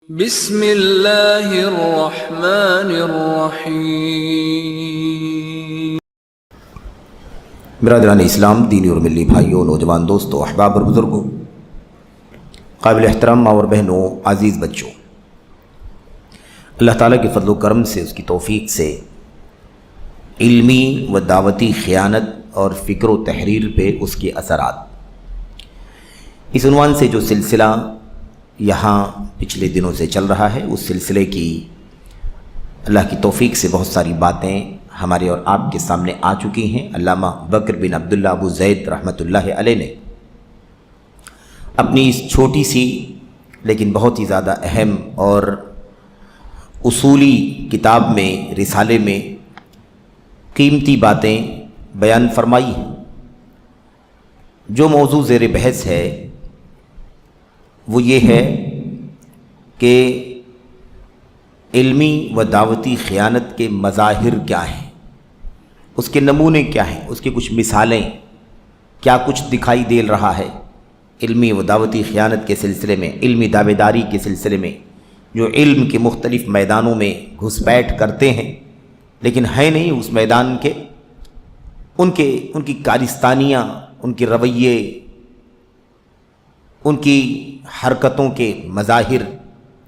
بسم اللہ الرحمن الرحیم۔ برادران اسلام، دینی اور ملی بھائیوں، نوجوان دوستوں، احباب اور بزرگوں، قابل احترام ماں اور بہنوں، عزیز بچوں، اللہ تعالیٰ کے فضل و کرم سے، اس کی توفیق سے علمی و دعوتی خیانت اور فکر و تحریر پہ اس کے اثرات، اس عنوان سے جو سلسلہ یہاں پچھلے دنوں سے چل رہا ہے، اس سلسلے کی اللہ کی توفیق سے بہت ساری باتیں ہمارے اور آپ کے سامنے آ چکی ہیں۔ علامہ بکر بن عبداللہ ابو زید رحمۃ اللہ علیہ نے اپنی اس چھوٹی سی لیکن بہت ہی زیادہ اہم اور اصولی کتاب میں، رسالے میں قیمتی باتیں بیان فرمائی ہیں۔ جو موضوع زیر بحث ہے وہ یہ ہے کہ علمی و دعوتی خیانت کے مظاہر کیا ہیں، اس کے نمونے کیا ہیں، اس کی کچھ مثالیں، کیا کچھ دکھائی دے رہا ہے علمی و دعوتی خیانت کے سلسلے میں، علمی دعوے داری کے سلسلے میں، جو علم کے مختلف میدانوں میں گھس بیٹھ کرتے ہیں لیکن ہے نہیں اس میدان کے، ان کی کارستانیاں، ان کے رویے، ان کی حرکتوں کے مظاہر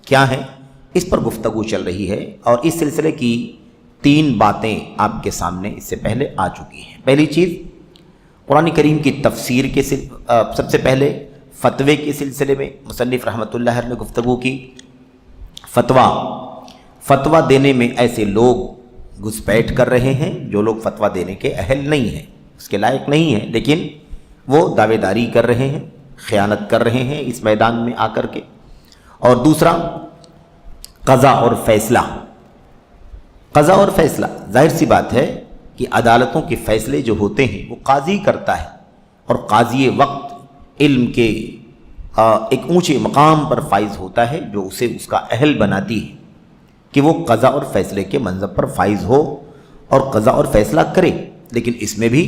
کیا ہیں، اس پر گفتگو چل رہی ہے۔ اور اس سلسلے کی 3 باتیں آپ کے سامنے اس سے پہلے آ چکی ہیں۔ پہلی چیز، قرآن کریم کی تفسیر کے سب سے پہلے فتوے کے سلسلے میں مصنف رحمۃ اللہ علیہ نے گفتگو کی۔ فتویٰ دینے میں ایسے لوگ گھس بیٹھ کر رہے ہیں جو لوگ فتویٰ دینے کے اہل نہیں ہیں، اس کے لائق نہیں ہیں، لیکن وہ دعوے داری کر رہے ہیں، خیانت کر رہے ہیں اس میدان میں آ کر کے۔ اور دوسرا، قضا اور فیصلہ۔ قضا اور فیصلہ، ظاہر سی بات ہے کہ عدالتوں کے فیصلے جو ہوتے ہیں وہ قاضی کرتا ہے، اور قاضی وقت علم کے ایک اونچے مقام پر فائز ہوتا ہے جو اسے اس کا اہل بناتی ہے کہ وہ قضا اور فیصلے کے منصب پر فائز ہو اور قضا اور فیصلہ کرے۔ لیکن اس میں بھی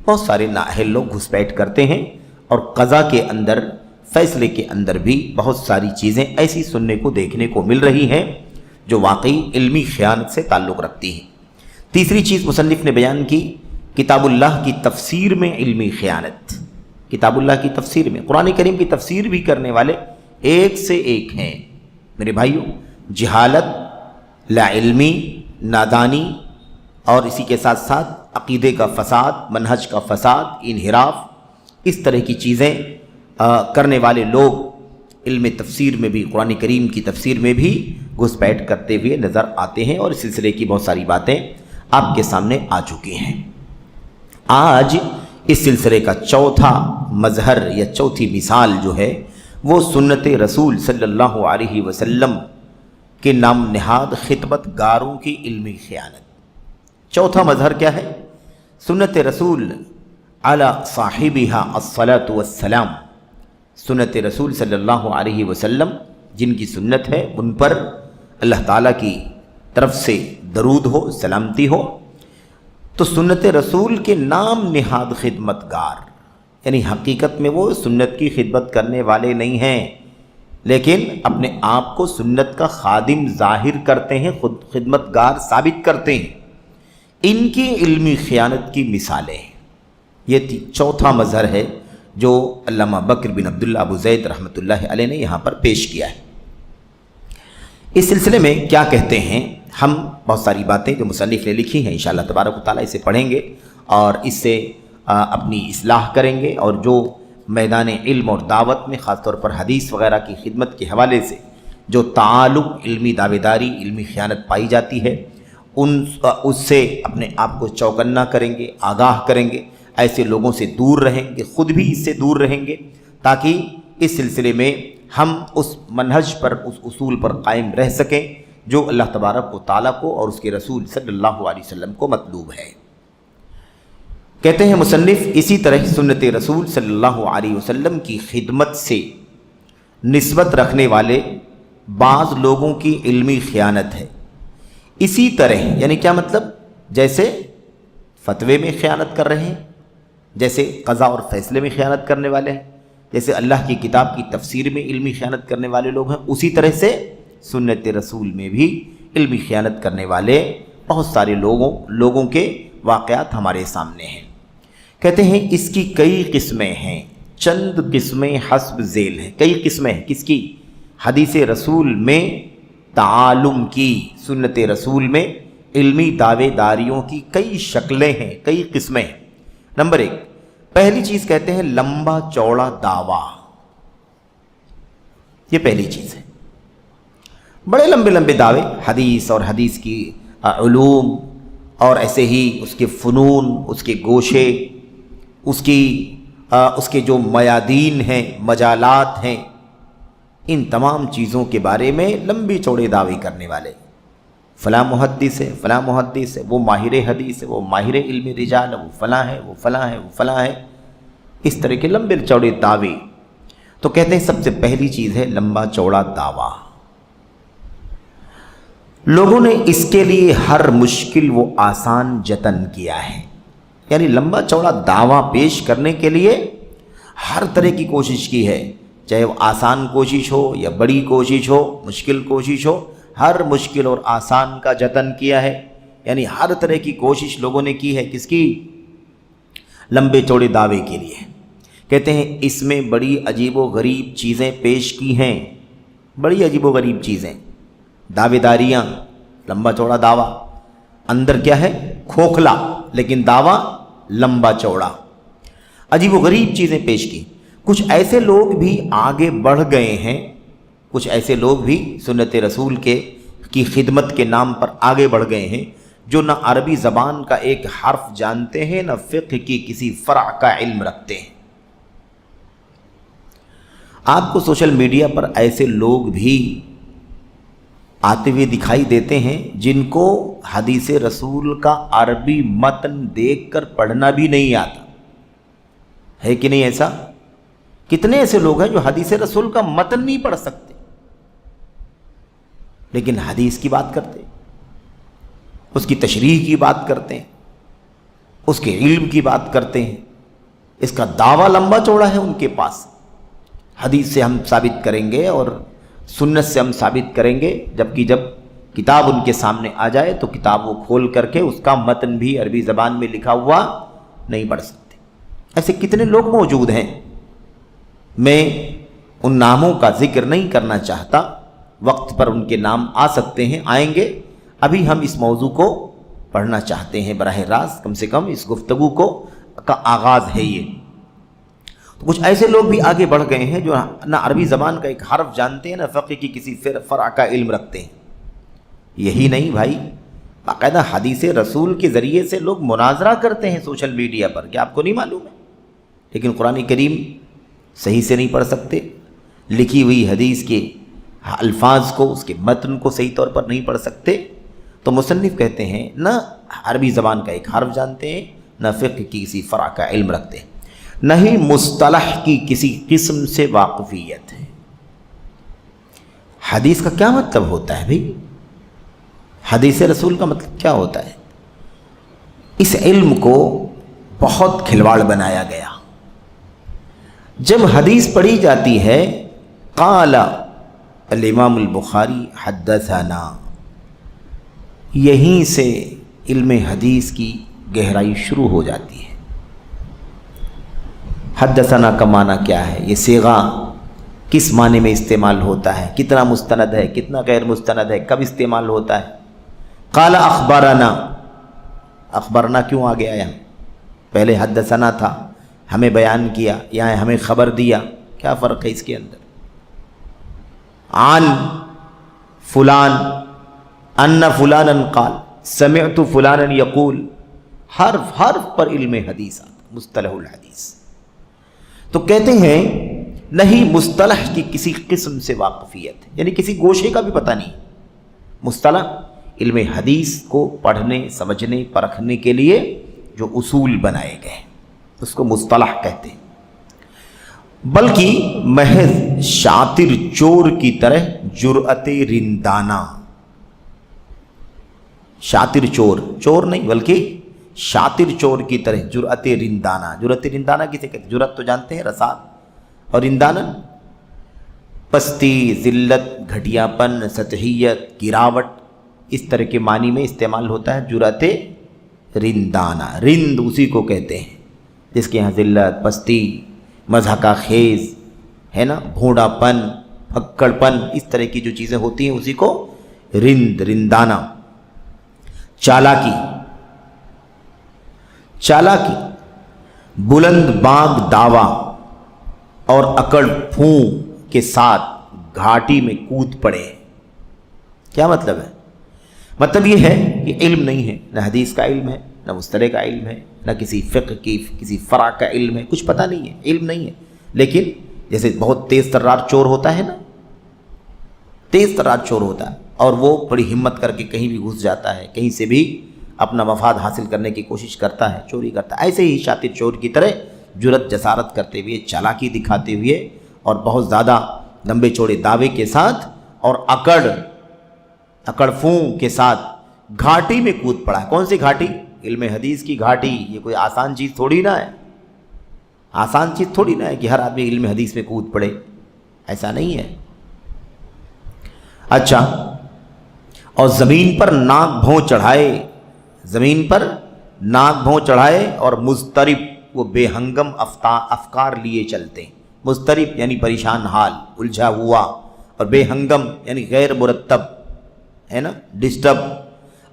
بہت سارے نااہل لوگ گھس بیٹھ کرتے ہیں، اور قضا کے اندر، فیصلے کے اندر بھی بہت ساری چیزیں ایسی سننے کو، دیکھنے کو مل رہی ہیں جو واقعی علمی خیانت سے تعلق رکھتی ہیں۔ تیسری چیز مصنف نے بیان کی، کتاب اللہ کی تفسیر میں علمی خیانت۔ کتاب اللہ کی تفسیر میں، قرآن کریم کی تفسیر بھی کرنے والے ایک سے ایک ہیں میرے بھائیوں۔ جہالت، لا علمی، نادانی، اور اسی کے ساتھ ساتھ عقیدے کا فساد، منہج کا فساد، انحراف، اس طرح کی چیزیں کرنے والے لوگ علم تفسیر میں بھی، قرآن کریم کی تفسیر میں بھی گھس بیٹھ کرتے ہوئے نظر آتے ہیں، اور اس سلسلے کی بہت ساری باتیں آپ کے سامنے آ چکی ہیں۔ آج اس سلسلے کا چوتھا مظہر یا چوتھی مثال جو ہے وہ سنت رسول صلی اللہ علیہ وسلم کے نام نہاد خدمت گاروں کی علمی خیانت۔ چوتھا مظہر کیا ہے؟ سنت رسول علی صاحبہا الصلاۃ والسلام۔ سنت رسول صلی اللہ علیہ وسلم جن کی سنت ہے ان پر اللہ تعالیٰ کی طرف سے درود ہو، سلامتی ہو۔ تو سنت رسول کے نام نہاد خدمت گار، یعنی حقیقت میں وہ سنت کی خدمت کرنے والے نہیں ہیں، لیکن اپنے آپ کو سنت کا خادم ظاہر کرتے ہیں، خود خدمت گار ثابت کرتے ہیں۔ ان کی علمی خیانت کی مثالیں، یہ چوتھا مظہر ہے جو علامہ بکر بن عبداللہ ابو زید رحمۃ اللہ علیہ نے یہاں پر پیش کیا ہے۔ اس سلسلے میں کیا کہتے ہیں؟ ہم بہت ساری باتیں جو مصنف نے لکھی ہیں انشاءاللہ تبارک و تعالیٰ اسے پڑھیں گے اور اس سے اپنی اصلاح کریں گے، اور جو میدان علم اور دعوت میں خاص طور پر حدیث وغیرہ کی خدمت کے حوالے سے جو تعلق علمی دعوے داری، علمی خیانت پائی جاتی ہے، اس سے اپنے آپ کو چوکنا کریں گے، آگاہ کریں گے، ایسے لوگوں سے دور رہیں گے، خود بھی اس سے دور رہیں گے، تاکہ اس سلسلے میں ہم اس منہج پر، اس اصول پر قائم رہ سکیں جو اللہ تبارک و تعالیٰ کو اور اس کے رسول صلی اللہ علیہ وسلم کو مطلوب ہے۔ کہتے ہیں مصنف، اسی طرح سنت رسول صلی اللہ علیہ وسلم کی خدمت سے نسبت رکھنے والے بعض لوگوں کی علمی خیانت ہے۔ اسی طرح یعنی کیا مطلب؟ جیسے فتوے میں خیانت کر رہے ہیں، جیسے قضا اور فیصلے میں خیانت کرنے والے ہیں، جیسے اللہ کی کتاب کی تفسیر میں علمی خیانت کرنے والے لوگ ہیں، اسی طرح سے سنت رسول میں بھی علمی خیانت کرنے والے بہت سارے لوگوں کے واقعات ہمارے سامنے ہیں۔ کہتے ہیں اس کی کئی قسمیں ہیں، چند قسمیں حسب ذیل ہیں۔ کئی قسمیں ہیں کس کی؟ حدیث رسول میں تعالم کی، سنت رسول میں علمی دعوے داریوں کی کئی شکلیں ہیں، کئی قسمیں ہیں۔ نمبر 1، پہلی چیز کہتے ہیں لمبا چوڑا دعویٰ۔ یہ پہلی چیز ہے، بڑے لمبے لمبے دعوے، حدیث اور حدیث کی علوم اور ایسے ہی اس کے فنون، اس کے گوشے، اس کے جو میادین ہیں، مجالات ہیں، ان تمام چیزوں کے بارے میں لمبی چوڑے دعوے کرنے والے، فلاں محدث ہے، فلاں محدث ہے، وہ ماہر حدیث ہے، وہ ماہر علم رجال ہے، وہ فلاں ہے، وہ فلاں ہے، وہ فلاں ہے، اس طرح کے لمبے چوڑے دعوے۔ تو کہتے ہیں سب سے پہلی چیز ہے لمبا چوڑا دعویٰ۔ لوگوں نے اس کے لیے ہر مشکل و آسان جتن کیا ہے، یعنی لمبا چوڑا دعویٰ پیش کرنے کے لیے ہر طرح کی کوشش کی ہے، چاہے وہ آسان کوشش ہو یا بڑی کوشش ہو، مشکل کوشش ہو، ہر مشکل اور آسان کا جتن کیا ہے، یعنی ہر طرح کی کوشش لوگوں نے کی ہے، کس کی؟ لمبے چوڑے دعوے کے لیے۔ کہتے ہیں اس میں بڑی عجیب و غریب چیزیں پیش کی ہیں، بڑی عجیب و غریب چیزیں، دعوے داریاں، لمبا چوڑا دعویٰ، اندر کیا ہے؟ کھوکھلا، لیکن دعویٰ لمبا چوڑا، عجیب و غریب چیزیں پیش کی۔ کچھ ایسے لوگ بھی آگے بڑھ گئے ہیں، کچھ ایسے لوگ بھی سنت رسول کی خدمت کے نام پر آگے بڑھ گئے ہیں، جو نہ عربی زبان کا ایک حرف جانتے ہیں، نہ فقہ کی کسی فرع کا علم رکھتے ہیں۔ آپ کو سوشل میڈیا پر ایسے لوگ بھی آتے ہوئے دکھائی دیتے ہیں جن کو حدیث رسول کا عربی متن دیکھ کر پڑھنا بھی نہیں آتا ہے، کہ نہیں ایسا؟ کتنے ایسے لوگ ہیں جو حدیث رسول کا متن نہیں پڑھ سکتے، لیکن حدیث کی بات کرتے، اس کی تشریح کی بات کرتے ہیں، اس کے علم کی بات کرتے ہیں، اس کا دعویٰ لمبا چوڑا ہے ان کے پاس۔ حدیث سے ہم ثابت کریں گے اور سنت سے ہم ثابت کریں گے، جبکہ جب کتاب ان کے سامنے آ جائے تو کتاب وہ کھول کر کے اس کا متن بھی عربی زبان میں لکھا ہوا نہیں پڑھ سکتے۔ ایسے کتنے لوگ موجود ہیں، میں ان ناموں کا ذکر نہیں کرنا چاہتا، وقت پر ان کے نام آ سکتے ہیں، آئیں گے۔ ابھی ہم اس موضوع کو پڑھنا چاہتے ہیں براہ راست، کم سے کم اس گفتگو کا آغاز ہے یہ۔ تو کچھ ایسے لوگ بھی آگے بڑھ گئے ہیں جو نہ عربی زبان کا ایک حرف جانتے ہیں، نہ فقہ کی کسی فرع کا علم رکھتے ہیں۔ یہی نہیں بھائی، باقاعدہ حدیث رسول کے ذریعے سے لوگ مناظرہ کرتے ہیں سوشل میڈیا پر، کیا آپ کو نہیں معلوم ہے؟ لیکن قرآن کریم صحیح سے نہیں پڑھ سکتے، لکھی ہوئی حدیث کے الفاظ کو، اس کے متن کو صحیح طور پر نہیں پڑھ سکتے۔ تو مصنف کہتے ہیں نہ عربی زبان کا ایک حرف جانتے ہیں، نہ فقہ کی کسی فرع کا علم رکھتے ہیں، نہ ہی مصطلح کی کسی قسم سے واقفیت ہے۔ حدیث کا کیا مطلب ہوتا ہے بھائی؟ حدیث رسول کا مطلب کیا ہوتا ہے؟ اس علم کو بہت کھلواڑ بنایا گیا۔ جب حدیث پڑھی جاتی ہے، قال الامام البخاری حدثنا، یہیں سے علم حدیث کی گہرائی شروع ہو جاتی ہے۔ حدثنا کا معنی کیا ہے؟ یہ صیغہ کس معنی میں استعمال ہوتا ہے؟ کتنا مستند ہے، کتنا غیر مستند ہے، کب استعمال ہوتا ہے؟ قال اخبرنا، اخبرنا کیوں آ گیا یہاں؟ پہلے حدثنا تھا، ہمیں بیان کیا، یہاں ہمیں خبر دیا، کیا فرق ہے اس کے اندر؟ عن فلان ان فلانا قال، سمعت فلانا یقول، حرف پر علم حدیث آتا، مصطلح الحدیث۔ تو کہتے ہیں نہیں مصطلح کی کسی قسم سے واقفیت ہے، یعنی کسی گوشے کا بھی پتہ نہیں۔ مصطلح علم حدیث کو پڑھنے، سمجھنے، پرکھنے کے لیے جو اصول بنائے گئے اس کو مصطلح کہتے ہیں، بلکہ محض شاطر چور کی طرح جرأت رندانہ، شاطر چور نہیں بلکہ شاطر چور کی طرح جرأت رندانہ۔ جرأت رندانہ کسے کہتے ہیں؟ جرأت تو جانتے ہیں، رساد، اور رندانہ پستی، ذلت، گھٹیاپن، سطحیت، گراوٹ، اس طرح کے معنی میں استعمال ہوتا ہے جرأت رندانہ۔ رند اسی کو کہتے ہیں جس کے یہاں ذلت، پستی، مضحکہ خیز ہے نا، بھونڈا پن، پھکڑ پن، اس طرح کی جو چیزیں ہوتی ہیں اسی کو رند، رندانہ۔ چالاکی، چالاکی بلند بانگ دعویٰ اور اکڑ پھوں کے ساتھ گھاٹی میں کود پڑے۔ کیا مطلب ہے؟ مطلب یہ ہے کہ علم نہیں ہے، نہ حدیث کا علم ہے، نہ مصطلح کا علم ہے، نہ کسی فقہ کی کسی فرع کا علم ہے، کچھ پتہ نہیں ہے، علم نہیں ہے، لیکن جیسے بہت تیز ترار چور ہوتا ہے نا، تیز ترار چور ہوتا ہے اور وہ بڑی ہمت کر کے کہیں بھی گھس جاتا ہے، کہیں سے بھی اپنا مفاد حاصل کرنے کی کوشش کرتا ہے، چوری کرتا ہے، ایسے ہی شاطر چور کی طرح جرأت جسارت کرتے ہوئے، چالاکی دکھاتے ہوئے اور بہت زیادہ لمبے چوڑے دعوے کے ساتھ اور اکڑ فوں کے ساتھ گھاٹی میں کود پڑا ہے۔ کون سی گھاٹی؟ علم حدیث کی گھاٹی۔ یہ کوئی آسان چیز تھوڑی نہ ہے، آسان چیز تھوڑی نہ ہے کہ ہر آدمی علم حدیث میں کود پڑے، ایسا نہیں ہے۔ اچھا، اور زمین پر ناک بھوں چڑھائے، زمین پر ناک بھوں چڑھائے اور مضطرب، وہ بے ہنگم افکار لیے چلتے ہیں۔ مضطرب یعنی پریشان حال، الجھا ہوا، اور بے ہنگم یعنی غیر مرتب ہے نا، ڈسٹرب،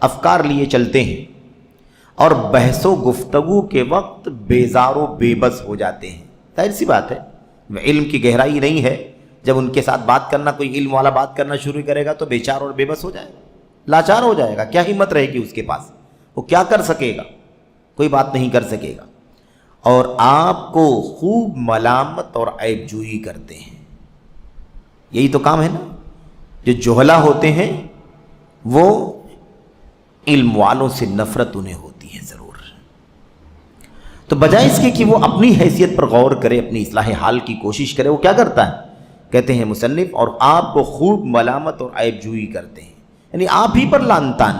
افکار لیے چلتے ہیں، اور بحث و گفتگو کے وقت بیزار و بے بس ہو جاتے ہیں۔ ظاہر سی بات ہے، علم کی گہرائی نہیں ہے، جب ان کے ساتھ بات کرنا، کوئی علم والا بات کرنا شروع کرے گا تو بے چار اور بے بس ہو جائے گا، لاچار ہو جائے گا، کیا ہمت رہے گی اس کے پاس، وہ کیا کر سکے گا؟ کوئی بات نہیں کر سکے گا۔ اور آپ کو خوب ملامت اور عیب جوئی کرتے ہیں، یہی تو کام ہے نا۔ جو جہلا ہوتے ہیں وہ علم والوں سے نفرت انہیں ہوتی ہے ضرور، تو بجائے اس کے کہ وہ اپنی حیثیت پر غور کرے، اپنی اصلاح حال کی کوشش کرے، وہ کیا کرتا ہے؟ کہتے ہیں مصنف، اور آپ کو خوب ملامت اور عیب جوئی کرتے ہیں، یعنی آپ ہی پر لعن طعن۔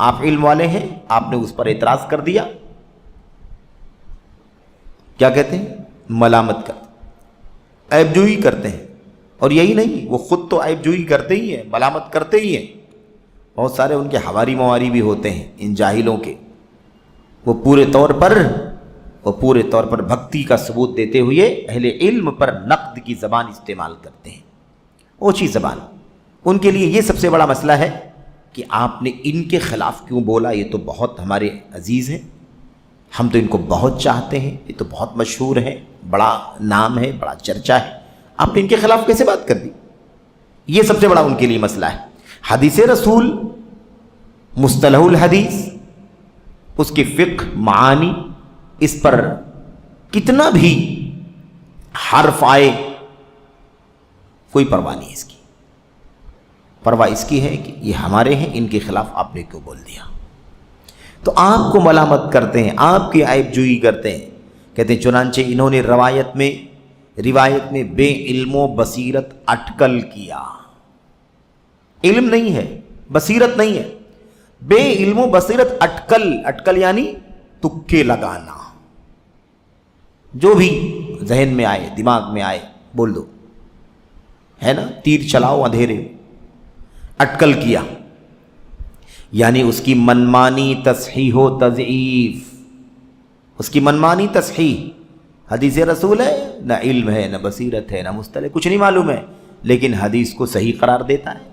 آپ علم والے ہیں، آپ نے اس پر اعتراض کر دیا، کیا کہتے ہیں؟ ملامت کرتے، عیب جوئی کرتے ہیں۔ اور یہی نہیں، وہ خود تو عیب جوئی کرتے ہی ہیں، ملامت کرتے ہی ہیں، بہت سارے ان کے حواری مواری بھی ہوتے ہیں ان جاہلوں کے، وہ پورے طور پر بھکتی کا ثبوت دیتے ہوئے اہل علم پر نقد کی زبان استعمال کرتے ہیں، اوچھی زبان۔ ان کے لیے یہ سب سے بڑا مسئلہ ہے کہ آپ نے ان کے خلاف کیوں بولا، یہ تو بہت ہمارے عزیز ہیں، ہم تو ان کو بہت چاہتے ہیں، یہ تو بہت مشہور ہے، بڑا نام ہے، بڑا چرچا ہے، آپ نے ان کے خلاف کیسے بات کر دی؟ یہ سب سے بڑا ان کے لیے مسئلہ ہے۔ حدیث رسول، مصطلح الحدیث، اس کے فقہ، معانی، اس پر کتنا بھی حرف آئے کوئی پرواہ نہیں اس کی، پرواہ اس کی ہے کہ یہ ہمارے ہیں، ان کے خلاف آپ نے کیوں بول دیا؟ تو آپ کو ملامت کرتے ہیں، آپ کی عیب جوئی کرتے ہیں۔ کہتے ہیں چنانچہ انہوں نے روایت میں بے علم و بصیرت اٹکل کیا۔ علم نہیں ہے، بصیرت نہیں ہے، بے علم و بصیرت اٹکل یعنی تکے لگانا، جو بھی ذہن میں آئے، دماغ میں آئے بول دو، ہے نا، تیر چلاؤ اندھیرے، اٹکل کیا، یعنی اس کی منمانی تصحیح و تضعیف، اس کی منمانی تصحیح۔ حدیث رسول ہے، نہ علم ہے، نہ بصیرت ہے، نہ مصطلح، کچھ نہیں معلوم ہے، لیکن حدیث کو صحیح قرار دیتا ہے۔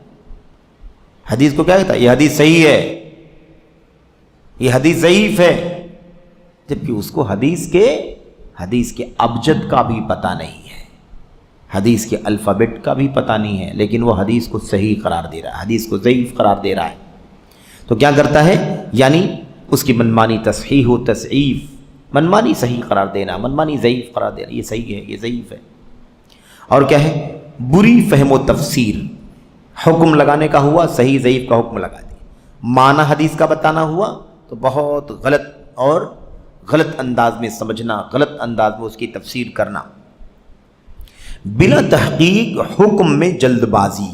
حدیث کو کیا کہتا ہے؟ یہ حدیث صحیح ہے، یہ حدیث ضعیف ہے، جبکہ اس کو حدیث کے ابجد کا بھی پتہ نہیں ہے، حدیث کے الفابیٹ کا بھی پتہ نہیں ہے، لیکن وہ حدیث کو صحیح قرار دے رہا ہے، حدیث کو ضعیف قرار دے رہا ہے۔ تو کیا کرتا ہے؟ یعنی اس کی منمانی تصحیح و تضعیف، منمانی صحیح قرار دینا، منمانی ضعیف قرار دینا، یہ صحیح ہے، یہ ضعیف ہے۔ اور کیا ہے؟ بری فہم و تفسیر، حکم لگانے کا ہوا، صحیح ضعیف کا حکم لگا دیا، معنی حدیث کا بتانا ہوا تو بہت غلط انداز میں سمجھنا، غلط انداز میں اس کی تفسیر کرنا۔ بلا تحقیق حکم میں جلد بازی،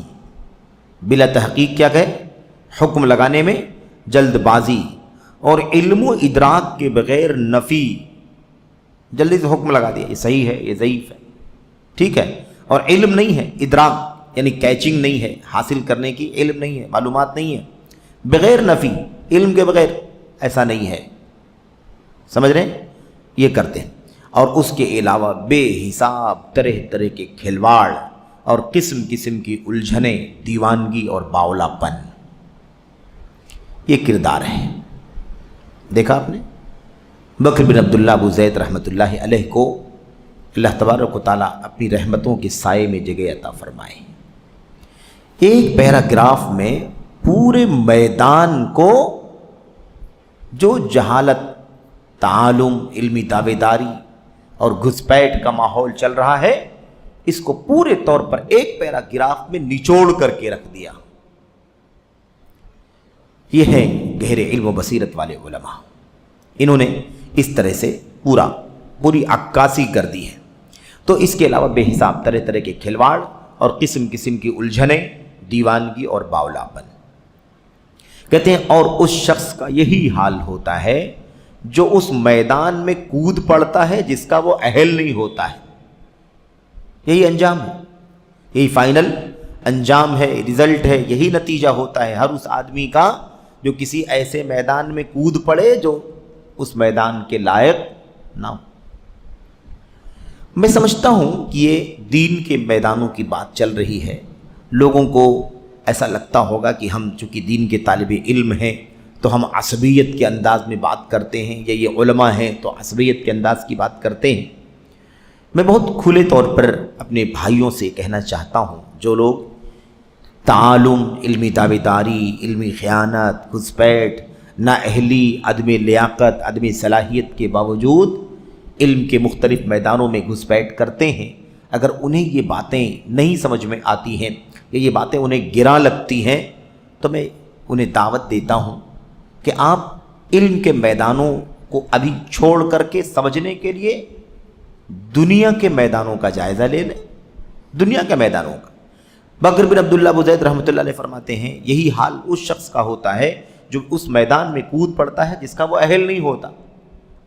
بلا تحقیق کیا کہے؟ حکم لگانے میں جلد بازی، اور علم و ادراک کے بغیر نفی، جلدی سے حکم لگا دیا، یہ صحیح ہے، یہ ضعیف ہے، ٹھیک ہے، اور علم نہیں ہے، ادراک یعنی کیچنگ نہیں ہے، حاصل کرنے کی علم نہیں ہے، معلومات نہیں ہے، بغیر نفی، علم کے بغیر ایسا نہیں ہے، سمجھ رہے ہیں؟ یہ کرتے ہیں۔ اور اس کے علاوہ بے حساب طرح طرح کے کھلواڑ اور قسم قسم کی الجھنیں، دیوانگی اور باولا پن، یہ کردار ہے۔ دیکھا آپ نے بکر بن عبداللہ ابو زید رحمۃ اللہ علیہ کو اللہ تبارک و تعالیٰ اپنی رحمتوں کے سائے میں جگہ عطا فرمائے۔ ایک پیراگراف میں پورے میدان کو جو جہالت، تعالم، علمی دعوے داری اور گھسپیٹ کا ماحول چل رہا ہے، اس کو پورے طور پر ایک پیراگراف میں نچوڑ کر کے رکھ دیا۔ یہ ہے گہرے علم و بصیرت والے علماء، انہوں نے اس طرح سے پوری عکاسی کر دی ہے۔ تو اس کے علاوہ بے حساب طرح طرح کے کھلواڑ اور قسم قسم کی الجھنیں، دیوانگی اور باولاپن۔ کہتے ہیں اور اس شخص کا یہی حال ہوتا ہے جو اس میدان میں کود پڑتا ہے جس کا وہ اہل نہیں ہوتا ہے۔ یہی انجام ہے، یہی فائنل انجام ہے، رزلٹ ہے، یہی نتیجہ ہوتا ہے ہر اس آدمی کا جو کسی ایسے میدان میں کود پڑے جو اس میدان کے لائق نہ ہو۔ میں سمجھتا ہوں کہ یہ دین کے میدانوں کی بات چل رہی ہے، لوگوں کو ایسا لگتا ہوگا کہ ہم چونکہ دین کے طالب علم ہیں تو ہم عصبیت کے انداز میں بات کرتے ہیں، یا یہ علماء ہیں تو عصبیت کے انداز کی بات کرتے ہیں۔ میں بہت کھلے طور پر اپنے بھائیوں سے کہنا چاہتا ہوں، جو لوگ تعالم، علمی دعوے داری، علمی خیانت، گھسپیٹ، نااہلی، عدم لیاقت، عدم صلاحیت کے باوجود علم کے مختلف میدانوں میں گھسپیٹ کرتے ہیں، اگر انہیں یہ باتیں نہیں سمجھ میں آتی ہیں یا یہ باتیں انہیں گراں لگتی ہیں تو میں انہیں دعوت دیتا ہوں کہ آپ علم کے میدانوں کو ابھی چھوڑ کر کے سمجھنے کے لیے دنیا کے میدانوں کا جائزہ لے لیں، دنیا کے میدانوں کا۔ بکر بن عبداللہ ابو زید رحمۃ اللہ علیہ فرماتے ہیں یہی حال اس شخص کا ہوتا ہے جو اس میدان میں کود پڑتا ہے جس کا وہ اہل نہیں ہوتا۔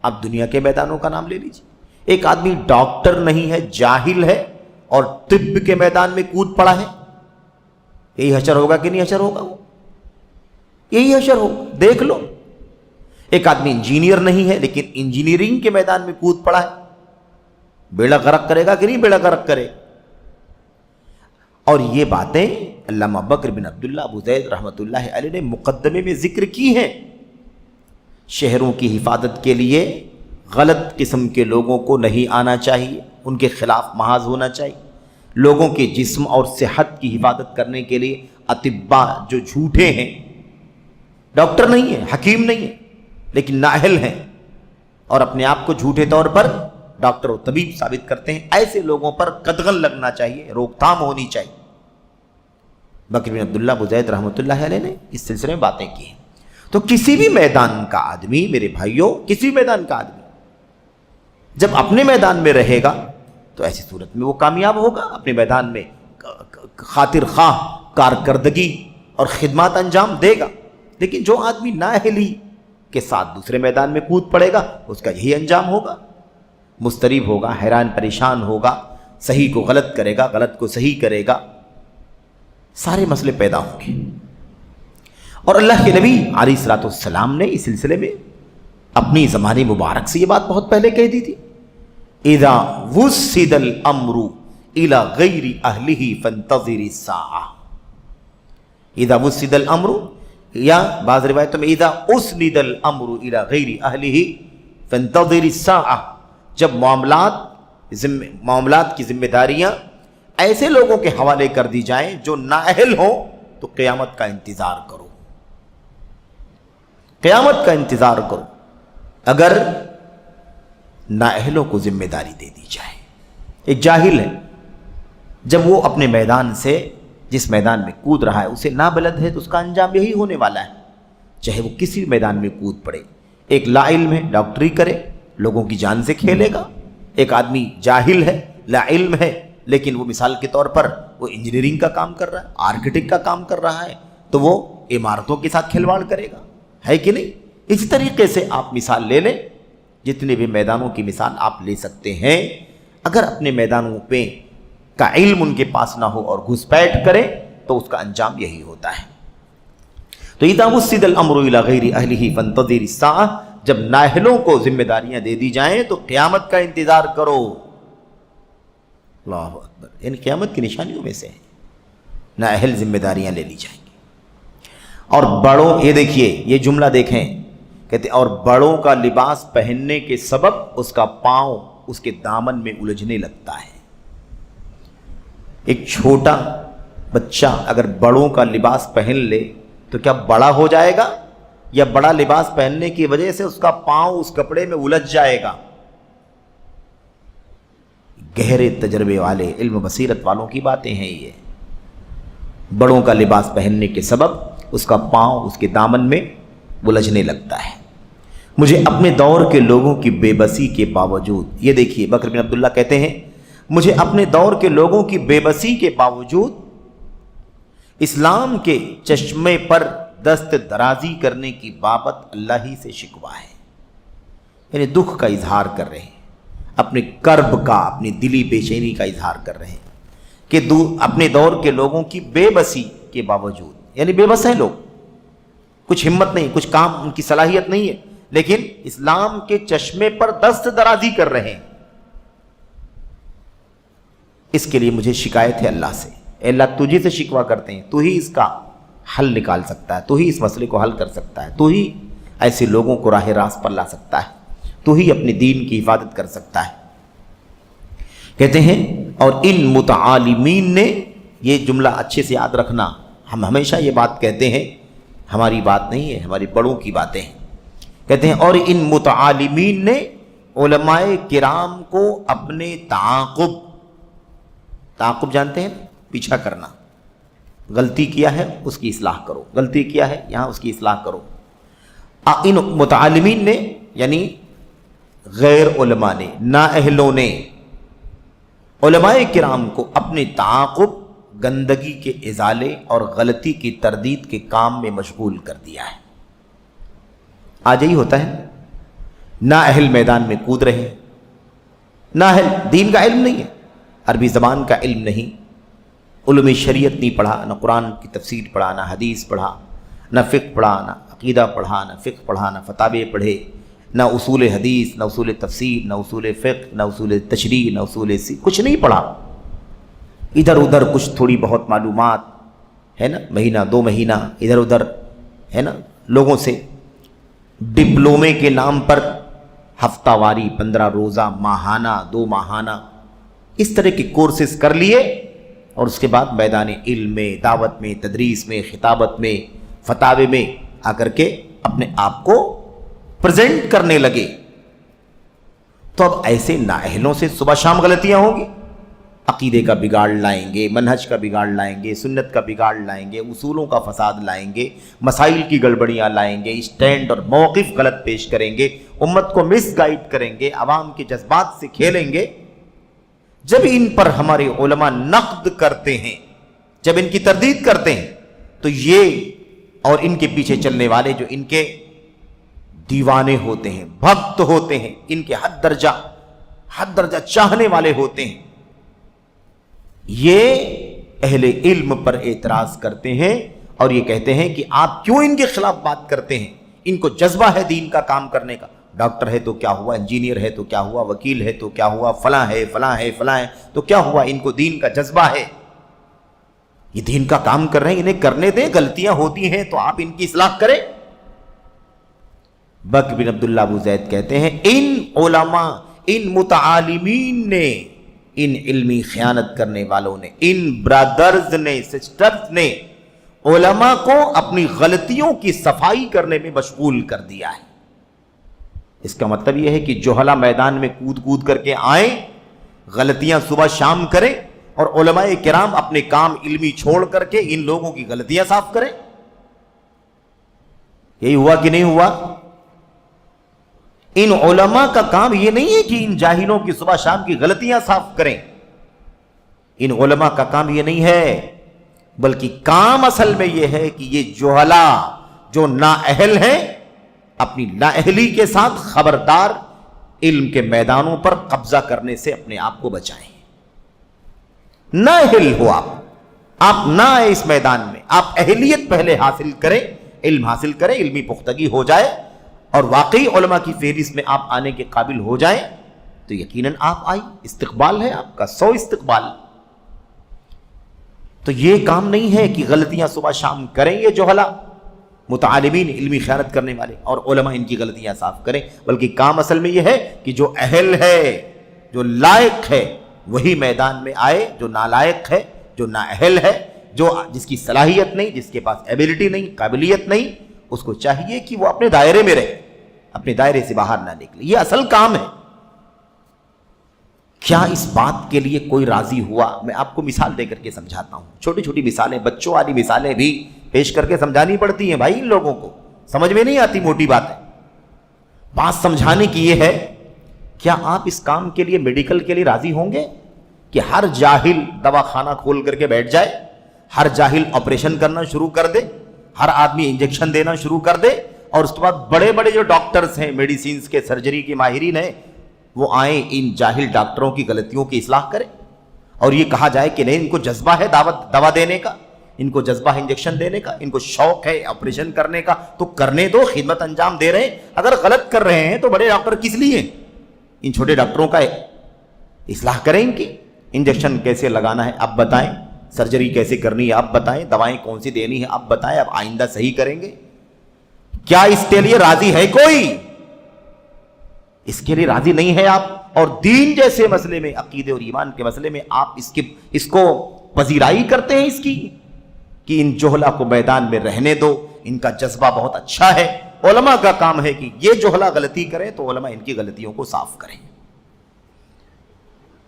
آپ دنیا کے میدانوں کا نام لے لیجیے، ایک آدمی ڈاکٹر نہیں ہے، جاہل ہے اور طب کے میدان میں کود پڑا ہے، یہی حشر ہوگا کہ نہیں حشر ہوگا؟ وہ یہی حشر ہوگا، دیکھ لو۔ ایک آدمی انجینئر نہیں ہے لیکن انجینئرنگ کے میدان میں کود پڑا ہے، بیڑا غرق کرے گا کہ نہیں بیڑا غرق کرے؟ اور یہ باتیں علامہ بکر بن عبداللہ ابو زید رحمۃ اللہ علیہ نے مقدمے میں ذکر کی ہیں۔ شہروں کی حفاظت کے لیے غلط قسم کے لوگوں کو نہیں آنا چاہیے، ان کے خلاف محاذ ہونا چاہیے۔ لوگوں کے جسم اور صحت کی حفاظت کرنے کے لیے اطباء جو جھوٹے ہیں، ڈاکٹر نہیں ہیں، حکیم نہیں ہیں لیکن نااہل ہیں اور اپنے آپ کو جھوٹے طور پر ڈاکٹر و طبیب ثابت کرتے ہیں، ایسے لوگوں پر قدغن لگنا چاہیے، روک تھام ہونی چاہیے۔ بکر بن عبداللہ ابو زید رحمۃ اللہ علیہ نے اس سلسلے میں باتیں کی ہیں۔ تو کسی بھی میدان کا آدمی، میرے بھائیوں، کسی بھی میدان کا آدمی جب اپنے میدان میں رہے گا تو ایسی صورت میں وہ کامیاب ہوگا، اپنے میدان میں خاطر خواہ کارکردگی اور خدمات انجام دے گا۔ لیکن جو آدمی نااہلی کے ساتھ دوسرے میدان میں کود پڑے گا اس کا یہی انجام ہوگا، مضطرب ہوگا، حیران پریشان ہوگا، صحیح کو غلط کرے گا، غلط کو صحیح کرے گا، سارے مسئلے پیدا ہوں گے۔ اور اللہ کے نبی علیہ الصلوۃ والسلام نے اس سلسلے میں اپنی زمانے مبارک سے یہ بات بہت پہلے کہہ دی تھی، اذا وسد الامر الى غیر اہلہ فانتظر الساعہ۔ اذا وسد الامر، یا بعض روایتوں میں اذا اسند الامر الى غیر اہلہ فانتظر الساعہ، جب معاملات کی ذمہ داریاں ایسے لوگوں کے حوالے کر دی جائیں جو نااہل ہوں تو قیامت کا انتظار کرو، قیامت کا انتظار کرو۔ اگر نااہلوں کو ذمہ داری دے دی جائے، ایک جاہل ہے، جب وہ اپنے میدان سے، جس میدان میں کود رہا ہے اسے نابلد ہے تو اس کا انجام یہی ہونے والا ہے، چاہے وہ کسی میدان میں کود پڑے۔ ایک لا علم ہے، ڈاکٹری کرے، لوگوں کی جان سے کھیلے گا۔ ایک آدمی جاہل ہے، لا علم ہے، لیکن وہ مثال کے طور پر وہ انجینئرنگ کا کام کر رہا ہے، آرکیٹیکٹ کا کام کر رہا ہے، تو وہ عمارتوں کے ساتھ کھلواڑ کرے گا، ہے کہ نہیں؟ اسی طریقے سے آپ مثال لے لیں، جتنے بھی میدانوں کی مثال آپ لے سکتے ہیں۔ اگر اپنے میدانوں پہ کا علم ان کے پاس نہ ہو اور گھسپیٹ کرے تو اس کا انجام یہی ہوتا ہے۔ تو اذا وسد الامر الى غیر اہلہ فانتظر الساعہ، جب نااہلوں کو ذمہ داریاں دے دی جائیں تو قیامت کا انتظار کرو۔ اللہ اکبر، یعنی قیامت کی نشانیوں میں سے ہے نااہل ذمہ داریاں لے لی جائیں گی۔ اور بڑوں، یہ دیکھیے یہ جملہ دیکھیں، کہتے اور بڑوں کا لباس پہننے کے سبب اس کا پاؤں اس کے دامن میں الجھنے لگتا ہے۔ ایک چھوٹا بچہ اگر بڑوں کا لباس پہن لے تو کیا بڑا ہو جائے گا، یا بڑا لباس پہننے کی وجہ سے اس کا پاؤں اس کپڑے میں الجھ جائے گا؟ گہرے تجربے والے، علم بصیرت والوں کی باتیں ہیں یہ۔ بڑوں کا لباس پہننے کے سبب اس کا پاؤں اس کے دامن میں الجھنے لگتا ہے۔ مجھے اپنے دور کے لوگوں کی بے بسی کے باوجود، یہ دیکھیے بکر بن عبداللہ کہتے ہیں مجھے اپنے دور کے لوگوں کی بے بسی کے باوجود اسلام کے چشمے پر دست درازی کرنے کی بابت اللہ ہی سے شکوہ ہے۔ یعنی دکھ کا اظہار کر رہے ہیں، اپنے کرب کا، اپنی دلی بے چینی کا اظہار کر رہے ہیں کہ اپنے دور کے لوگوں کی بے بسی کے باوجود، یعنی بے بس ہیں لوگ، کچھ ہمت نہیں، کچھ کام ان کی صلاحیت نہیں ہے، لیکن اسلام کے چشمے پر دست درازی کر رہے ہیں۔ اس کے لیے مجھے شکایت ہے اللہ سے، اے اللہ تجھے سے شکوہ کرتے ہیں، تو ہی اس کا حل نکال سکتا ہے، تو ہی اس مسئلے کو حل کر سکتا ہے، تو ہی ایسے لوگوں کو راہ راست پر لا سکتا ہے، تو ہی اپنے دین کی حفاظت کر سکتا ہے۔ کہتے ہیں اور ان متعالمین نے، یہ جملہ اچھے سے یاد رکھنا، ہم ہمیشہ یہ بات کہتے ہیں، ہماری بات نہیں ہے، ہماری بڑوں کی باتیں ہیں۔ کہتے ہیں اور ان متعالمین نے علماء کرام کو اپنے تعاقب جانتے ہیں، پیچھا کرنا، غلطی کیا ہے اس کی اصلاح کرو، غلطی کیا ہے یہاں اس کی اصلاح کرو۔ ان متعالمین نے یعنی غیر علماء نے، نااہلوں نے علماء کرام کو اپنے تعاقب، گندگی کے ازالے اور غلطی کی تردید کے کام میں مشغول کر دیا ہے۔ آج یہی ہوتا ہے، نااہل میدان میں کود رہے ہیں، نااہل دین کا علم نہیں ہے، عربی زبان کا علم نہیں، علوم شریعت نہیں پڑھا، نہ قرآن کی تفسیر پڑھا، نہ حدیث پڑھا، نہ فقہ پڑھا، نہ عقیدہ پڑھا، نہ فقہ پڑھا، نہ فتاوے پڑھے، نہ اصول حدیث، نہ اصول تفسیر، نہ اصول فقہ، نہ اصول تشریع، نہ اصول کچھ نہیں پڑھا۔ ادھر ادھر کچھ تھوڑی بہت معلومات ہے نا، مہینہ دو مہینہ ادھر ادھر ہے نا، لوگوں سے ڈپلومے کے نام پر ہفتہ واری، 15 روزہ، ماہانہ، 2 ماہانہ، اس طرح کے کورسز کر لیے، اور اس کے بعد میدان علم میں، دعوت میں، تدریس میں، خطابت میں، فتاوے میں آ کر کے اپنے آپ کو پریزنٹ کرنے لگے۔ تو اب ایسے نااہلوں سے صبح شام غلطیاں ہوں گی، عقیدے کا بگاڑ لائیں گے، منہج کا بگاڑ لائیں گے، سنت کا بگاڑ لائیں گے، اصولوں کا فساد لائیں گے، مسائل کی گڑبڑیاں لائیں گے، اسٹینڈ اور موقف غلط پیش کریں گے، امت کو مس گائیڈ کریں گے، عوام کے جذبات سے کھیلیں گے۔ جب ان پر ہمارے علماء نقد کرتے ہیں، جب ان کی تردید کرتے ہیں، تو یہ اور ان کے پیچھے چلنے والے جو ان کے دیوانے ہوتے ہیں، بھکت ہوتے ہیں، ان کے حد درجہ چاہنے والے ہوتے ہیں، یہ اہل علم پر اعتراض کرتے ہیں اور یہ کہتے ہیں کہ آپ کیوں ان کے خلاف بات کرتے ہیں؟ ان کو جذبہ ہے دین کا کام کرنے کا، ڈاکٹر ہے تو کیا ہوا، انجینئر ہے تو کیا ہوا، وکیل ہے تو کیا ہوا، فلاں ہے فلاں ہے فلاں ہے تو کیا ہوا، ان کو دین کا جذبہ ہے، یہ دین کا کام کر رہے ہیں، انہیں کرنے دیں، غلطیاں ہوتی ہیں تو آپ ان کی اصلاح کریں۔ بکر بن عبداللہ ابو زید کہتے ہیں ان علماء، ان متعالمین نے، ان علمی خیانت کرنے والوں نے، ان برادرز نے، سسٹرز نے علماء کو اپنی غلطیوں کی صفائی کرنے میں مشغول کر دیا ہے۔ اس کا مطلب یہ ہے کہ جوہلا میدان میں کود کر کے آئیں، غلطیاں صبح شام کریں، اور علماء کرام اپنے کام علمی چھوڑ کر کے ان لوگوں کی غلطیاں صاف کریں۔ یہی ہوا کہ نہیں ہوا؟ ان علماء کا کام یہ نہیں ہے کہ ان جاہلوں کی صبح شام کی غلطیاں صاف کریں، ان علماء کا کام یہ نہیں ہے، بلکہ کام اصل میں یہ ہے کہ یہ جوہلا جو نااہل ہیں اپنی نااہلی کے ساتھ خبردار علم کے میدانوں پر قبضہ کرنے سے اپنے آپ کو بچائیں۔ نااہل ہو آپ نہ آئے اس میدان میں، آپ اہلیت پہلے حاصل کریں، علم حاصل کریں، علمی پختگی ہو جائے اور واقعی علماء کی فہرست میں آپ آنے کے قابل ہو جائیں تو یقیناً آپ آئی، استقبال ہے آپ کا، 100 استقبال۔ تو یہ کام نہیں ہے کہ غلطیاں صبح شام کریں یہ جوہلا متعالمین، علمی خیانت کرنے والے، اور علماء ان کی غلطیاں صاف کریں، بلکہ کام اصل میں یہ ہے کہ جو اہل ہے، جو لائق ہے وہی میدان میں آئے، جو نالائق ہے، جو نااہل ہے، جس کی صلاحیت نہیں، جس کے پاس ایبلٹی نہیں، قابلیت نہیں، اس کو چاہیے کہ وہ اپنے دائرے میں رہے، اپنے دائرے سے باہر نہ نکلے۔ یہ اصل کام ہے۔ کیا اس بات کے لیے کوئی راضی ہوا؟ میں آپ کو مثال دے کر کے سمجھاتا ہوں، چھوٹی چھوٹی مثالیں، بچوں والی مثالیں بھی پیش کر کے سمجھانی پڑتی ہیں بھائی، ان لوگوں کو سمجھ میں نہیں آتی موٹی باتیں۔ بات سمجھانے کی یہ ہے، کیا آپ اس کام کے لیے، میڈیکل کے لیے راضی ہوں گے کہ ہر جاہل دواخانہ کھول کر کے بیٹھ جائے، ہر جاہل آپریشن کرنا شروع کر دے، ہر آدمی انجیکشن دینا شروع کر دے، اور اس کے بعد بڑے بڑے جو ڈاکٹرز ہیں، میڈیسینز کے، سرجری کے ماہرین ہیں، وہ آئیں ان جاہل ڈاکٹروں کی غلطیوں کی اصلاح کریں، اور یہ کہا جائے کہ نہیں، ان کو جذبہ ہے دوا دینے کا، ان کو جذبہ ہے انجیکشن دینے کا، ان کو شوق ہے آپریشن کرنے کا، تو کرنے دو، خدمت انجام دے رہے ہیں۔ اگر غلط کر رہے ہیں تو بڑے ڈاکٹر کس لیے ہیں؟ ان چھوٹے ڈاکٹروں کا اصلاح کریں، ان کی انجیکشن کیسے لگانا ہے آپ بتائیں، سرجری کیسے کرنی ہے آپ بتائیں، دوائیں کون سی دینی ہے آپ بتائیں، اب آئندہ صحیح کریں گے؟ کیا اس کے لیے راضی ہے کوئی؟ اس کے لیے راضی نہیں ہے آپ، اور دین جیسے مسئلے میں، عقیدے اور ایمان کے مسئلے میں آپ اس کو پذیرائی کرتے ہیں اس کی، کہ ان جوہلا کو میدان میں رہنے دو، ان کا جذبہ بہت اچھا ہے۔ علماء کا کام ہے کہ یہ جوہلا غلطی کریں تو علماء ان کی غلطیوں کو صاف کریں۔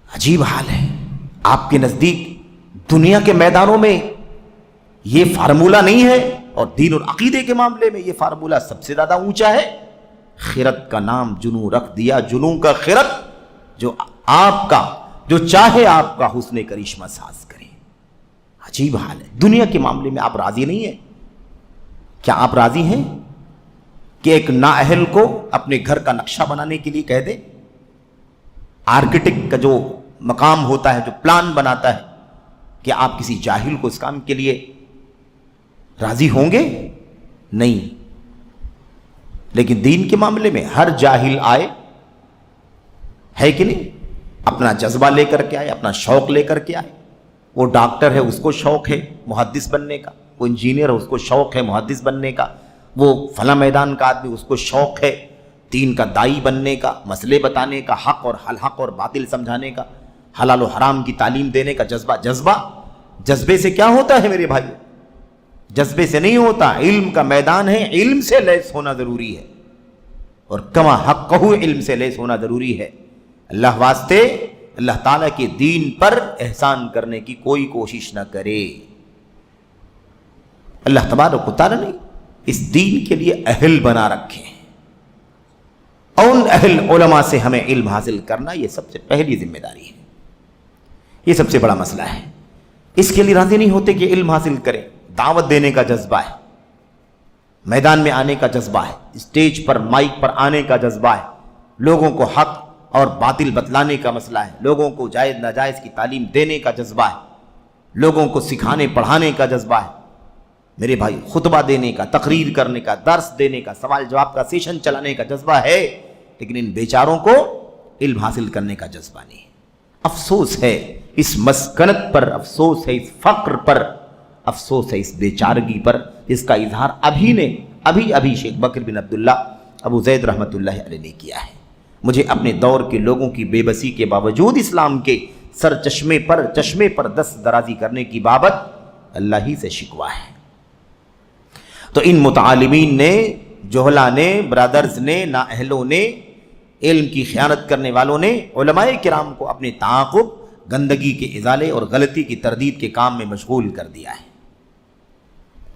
عجیب حال ہے، آپ کے نزدیک دنیا کے میدانوں میں یہ فارمولہ نہیں ہے، اور دین اور عقیدے کے معاملے میں یہ فارمولہ سب سے زیادہ اونچا ہے۔ خرد کا نام جنوں رکھ دیا، جنوں کا خرد، جو آپ کا، جو چاہے آپ کا حسن کرشمہ ساز کرے۔ عجیب حال ہے، دنیا کے معاملے میں آپ راضی نہیں ہیں۔ کیا آپ راضی ہیں کہ ایک نااہل کو اپنے گھر کا نقشہ بنانے کے لیے کہہ دے؟ آرکیٹیکٹ کا جو مقام ہوتا ہے، جو پلان بناتا ہے، کہ آپ کسی جاہل کو اس کام کے لیے راضی ہوں گے؟ نہیں۔ لیکن دین کے معاملے میں ہر جاہل آئے، ہے کہ نہیں؟ اپنا جذبہ لے کر کے آئے، اپنا شوق لے کر کے آئے۔ وہ ڈاکٹر ہے، اس کو شوق ہے محدث بننے کا، وہ انجینئر ہے، اس کو شوق ہے محدث بننے کا، وہ فلاں میدان کا آدمی، اس کو شوق ہے دین کا دائی بننے کا، مسئلے بتانے کا، حق اور حق اور باطل سمجھانے کا، حلال و حرام کی تعلیم دینے کا جذبہ جذبے سے کیا ہوتا ہے میرے بھائی؟ جذبے سے نہیں ہوتا۔ علم کا میدان ہے، علم سے لیس ہونا ضروری ہے، اور کما حق کہو، علم سے لیس ہونا ضروری ہے۔ اللہ واسطے اللہ تعالیٰ کے دین پر احسان کرنے کی کوئی کوشش نہ کرے۔ اللہ تبارک و تعالیٰ نے اس دین کے لیے اہل بنا رکھے ہیں، اور ان اہل علماء سے ہمیں علم حاصل کرنا یہ سب سے پہلی ذمہ داری ہے، یہ سب سے بڑا مسئلہ ہے۔ اس کے لیے راضی نہیں ہوتے کہ علم حاصل کریں، دعوت دینے کا جذبہ ہے، میدان میں آنے کا جذبہ ہے، اسٹیج پر مائک پر آنے کا جذبہ ہے، لوگوں کو حق اور باطل بتلانے کا مسئلہ ہے، لوگوں کو جائز ناجائز کی تعلیم دینے کا جذبہ ہے، لوگوں کو سکھانے پڑھانے کا جذبہ ہے، میرے بھائی خطبہ دینے کا، تقریر کرنے کا، درس دینے کا، سوال جواب کا سیشن چلانے کا جذبہ ہے، لیکن ان بیچاروں کو علم حاصل کرنے کا جذبہ نہیں۔ افسوس ہے اس مسکنت پر، افسوس ہے اس فقر پر، افسوس ہے اس بیچارگی پر، جس کا اظہار ابھی شیخ بکر بن عبداللہ ابو زید رحمۃ اللہ علیہ نے کیا ہے۔ مجھے اپنے دور کے لوگوں کی بے بسی کے باوجود اسلام کے سر چشمے پر دست درازی کرنے کی بابت اللہ ہی سے شکوہ ہے۔ تو ان متعالمین نے، جوہلا نے، برادرز نے، نااہلوں نے، علم کی خیانت کرنے والوں نے علماء کرام کو اپنے تعاقب، گندگی کے ازالے اور غلطی کی تردید کے کام میں مشغول کر دیا ہے۔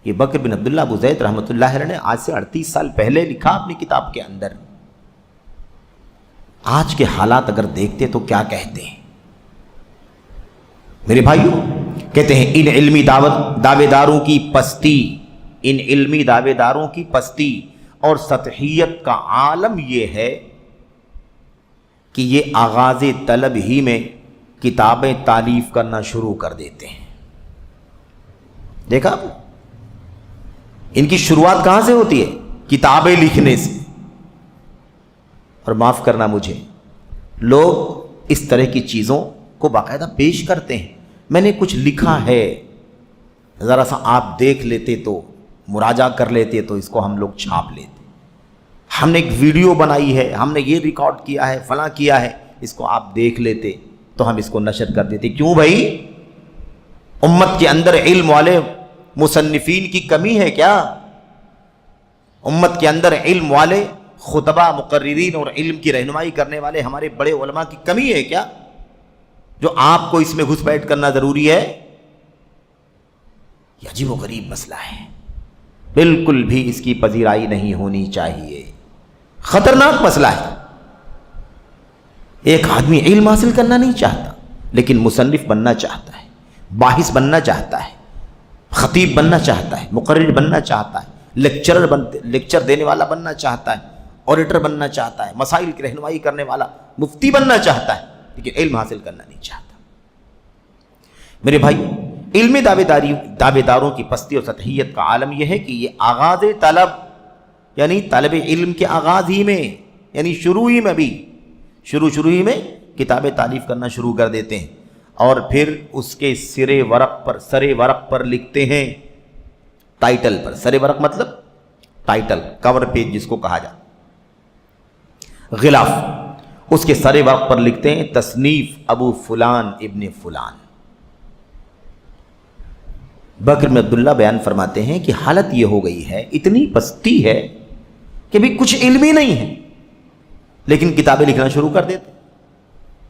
یہ بکر بن عبداللہ ابو زید رحمۃ اللہ علیہ نے آج سے 38 سال پہلے لکھا اپنی کتاب کے اندر۔ آج کے حالات اگر دیکھتے تو کیا کہتے ہیں میرے بھائیوں؟ کہتے ہیں ان علمی دعوے داروں کی پستی اور سطحیت کا عالم یہ ہے کہ یہ آغاز طلب ہی میں کتابیں تالیف کرنا شروع کر دیتے ہیں. دیکھا ان کی شروعات کہاں سے ہوتی ہے؟ کتابیں لکھنے سے. اور معاف کرنا مجھے، لوگ اس طرح کی چیزوں کو باقاعدہ پیش کرتے ہیں. میں نے کچھ لکھا ہے، ذرا سا آپ دیکھ لیتے تو، مراجعہ کر لیتے تو اس کو ہم لوگ چھاپ لیتے. ہم نے ایک ویڈیو بنائی ہے، ہم نے یہ ریکارڈ کیا ہے، فلاں کیا ہے، اس کو آپ دیکھ لیتے تو ہم اس کو نشر کر دیتے. کیوں بھائی؟ امت کے اندر علم والے مصنفین کی کمی ہے کیا؟ امت کے اندر علم والے خطبہ، مقررین اور علم کی رہنمائی کرنے والے ہمارے بڑے علماء کی کمی ہے کیا، جو آپ کو اس میں گھس بیٹھ کرنا ضروری ہے؟ یہ عجیب و غریب مسئلہ ہے، بالکل بھی اس کی پذیرائی نہیں ہونی چاہیے. خطرناک مسئلہ ہے. ایک آدمی علم حاصل کرنا نہیں چاہتا لیکن مصنف بننا چاہتا ہے، باحث بننا چاہتا ہے، خطیب بننا چاہتا ہے، مقرر بننا چاہتا ہے، لیکچر دینے والا بننا چاہتا ہے، آڈیٹر بننا چاہتا ہے، مسائل کی رہنمائی کرنے والا مفتی بننا چاہتا ہے، لیکن علم حاصل کرنا نہیں چاہتا. میرے بھائی، علمی دعوے داروں کی پستی اور سطحیت کا عالم یہ ہے کہ یہ آغاز طلب، یعنی طلب علم کے آغاز ہی میں، یعنی شروع ہی میں کتابیں تالیف کرنا شروع کر دیتے ہیں، اور پھر اس کے سر ورق پر لکھتے ہیں ٹائٹل پر. سر ورق مطلب ٹائٹل، کور پیج جس کو کہا جاتا، غلاف، اس کے سر ورق پر لکھتے ہیں تصنیف ابو فلان ابن فلان. بکر بن عبداللہ بیان فرماتے ہیں کہ حالت یہ ہو گئی ہے، اتنی پستی ہے کہ بھی کچھ علم ہی نہیں ہے لیکن کتابیں لکھنا شروع کر دیتے.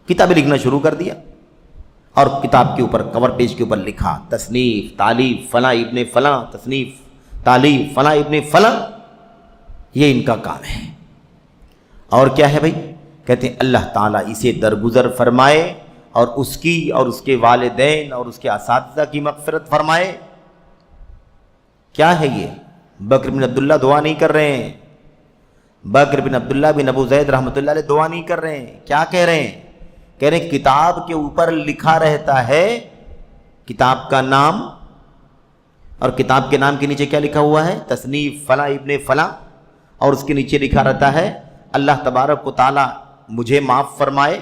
کتابیں لکھنا شروع کر دیا اور کتاب کے اوپر، کور پیج کے اوپر لکھا تصنیف تالیف فلاں ابن فلاں، تصنیف تالیف فلاں ابن فلاں. یہ ان کا کام ہے. اور کیا ہے بھائی؟ کہتے ہیں اللہ تعالیٰ اسے درگزر فرمائے اور اس کی اور اس کے والدین اور اس کے اساتذہ کی مغفرت فرمائے. کیا ہے یہ؟ بکر بن عبداللہ دعا نہیں کر رہے ہیں، بکر بن عبداللہ بن ابو زید رحمۃ اللہ علیہ دعا نہیں کر رہے ہیں. کیا کہہ رہے ہیں؟ کہہ رہے ہیں کتاب کے اوپر لکھا رہتا ہے کتاب کا نام، اور کتاب کے نام کے نیچے کیا لکھا ہوا ہے؟ تصنیف فلاں ابن فلاں، اور اس کے نیچے لکھا رہتا ہے اللہ تبارک و تعالی مجھے معاف فرمائے،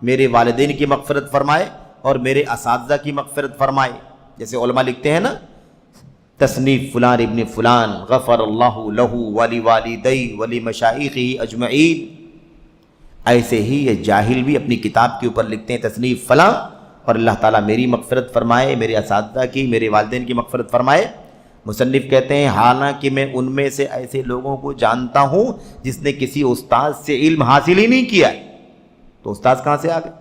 میرے والدین کی مغفرت فرمائے اور میرے اساتذہ کی مغفرت فرمائے. جیسے علماء لکھتے ہیں نا، تصنیف فلان ابن فلان غفر اللہ لہ ولی والدی ولی مشائخہ اجمعین. ایسے ہی یہ جاہل بھی اپنی کتاب کے اوپر لکھتے ہیں تصنیف فلاں اور اللہ تعالیٰ میری مغفرت فرمائے، میرے اساتذہ کی، میرے والدین کی مغفرت فرمائے. مصنف کہتے ہیں حالانکہ میں ان میں سے ایسے لوگوں کو جانتا ہوں جس نے کسی استاد سے علم حاصل ہی نہیں کیا. تو استاد کہاں سے آ گئے؟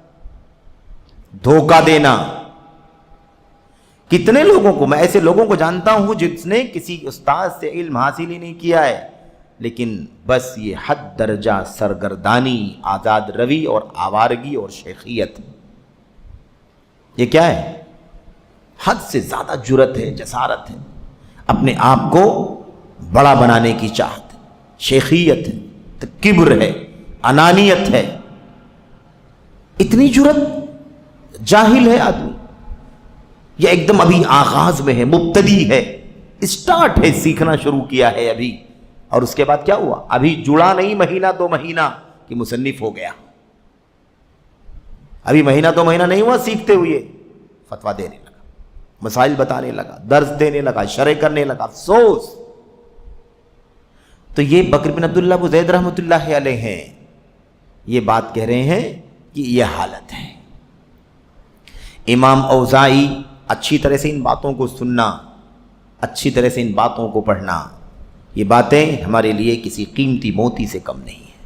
دھوکہ دینا. کتنے لوگوں کو، میں ایسے لوگوں کو جانتا ہوں جس نے کسی استاد سے علم حاصل ہی نہیں کیا ہے، لیکن بس یہ حد درجہ سرگردانی، آزاد روی اور آوارگی اور شیخیت. یہ کیا ہے؟ حد سے زیادہ جرت ہے، جسارت ہے، اپنے آپ کو بڑا بنانے کی چاہت، شیخیت ہے، کبر ہے، انانیت ہے. اتنی جرت، جاہل ہے آدمی، یہ ایک دم ابھی آغاز میں ہے، مبتدی ہے، اسٹارٹ ہے، سیکھنا شروع کیا ہے ابھی. اور اس کے بعد کیا ہوا؟ ابھی جڑا نہیں مہینہ دو مہینہ کہ مصنف ہو گیا. ابھی مہینہ دو مہینہ نہیں ہوا سیکھتے ہوئے، فتویٰ دینے لگا، مسائل بتانے لگا، درس دینے لگا، شرح کرنے لگا. افسوس. تو یہ بکر بن عبداللہ ابو زید رحمۃ اللہ علیہ ہیں، یہ بات کہہ رہے ہیں کہ یہ حالت ہے. امام اوزاعی، اچھی طرح سے ان باتوں کو سننا، اچھی طرح سے ان باتوں کو پڑھنا. یہ باتیں ہمارے لیے کسی قیمتی موتی سے کم نہیں ہیں.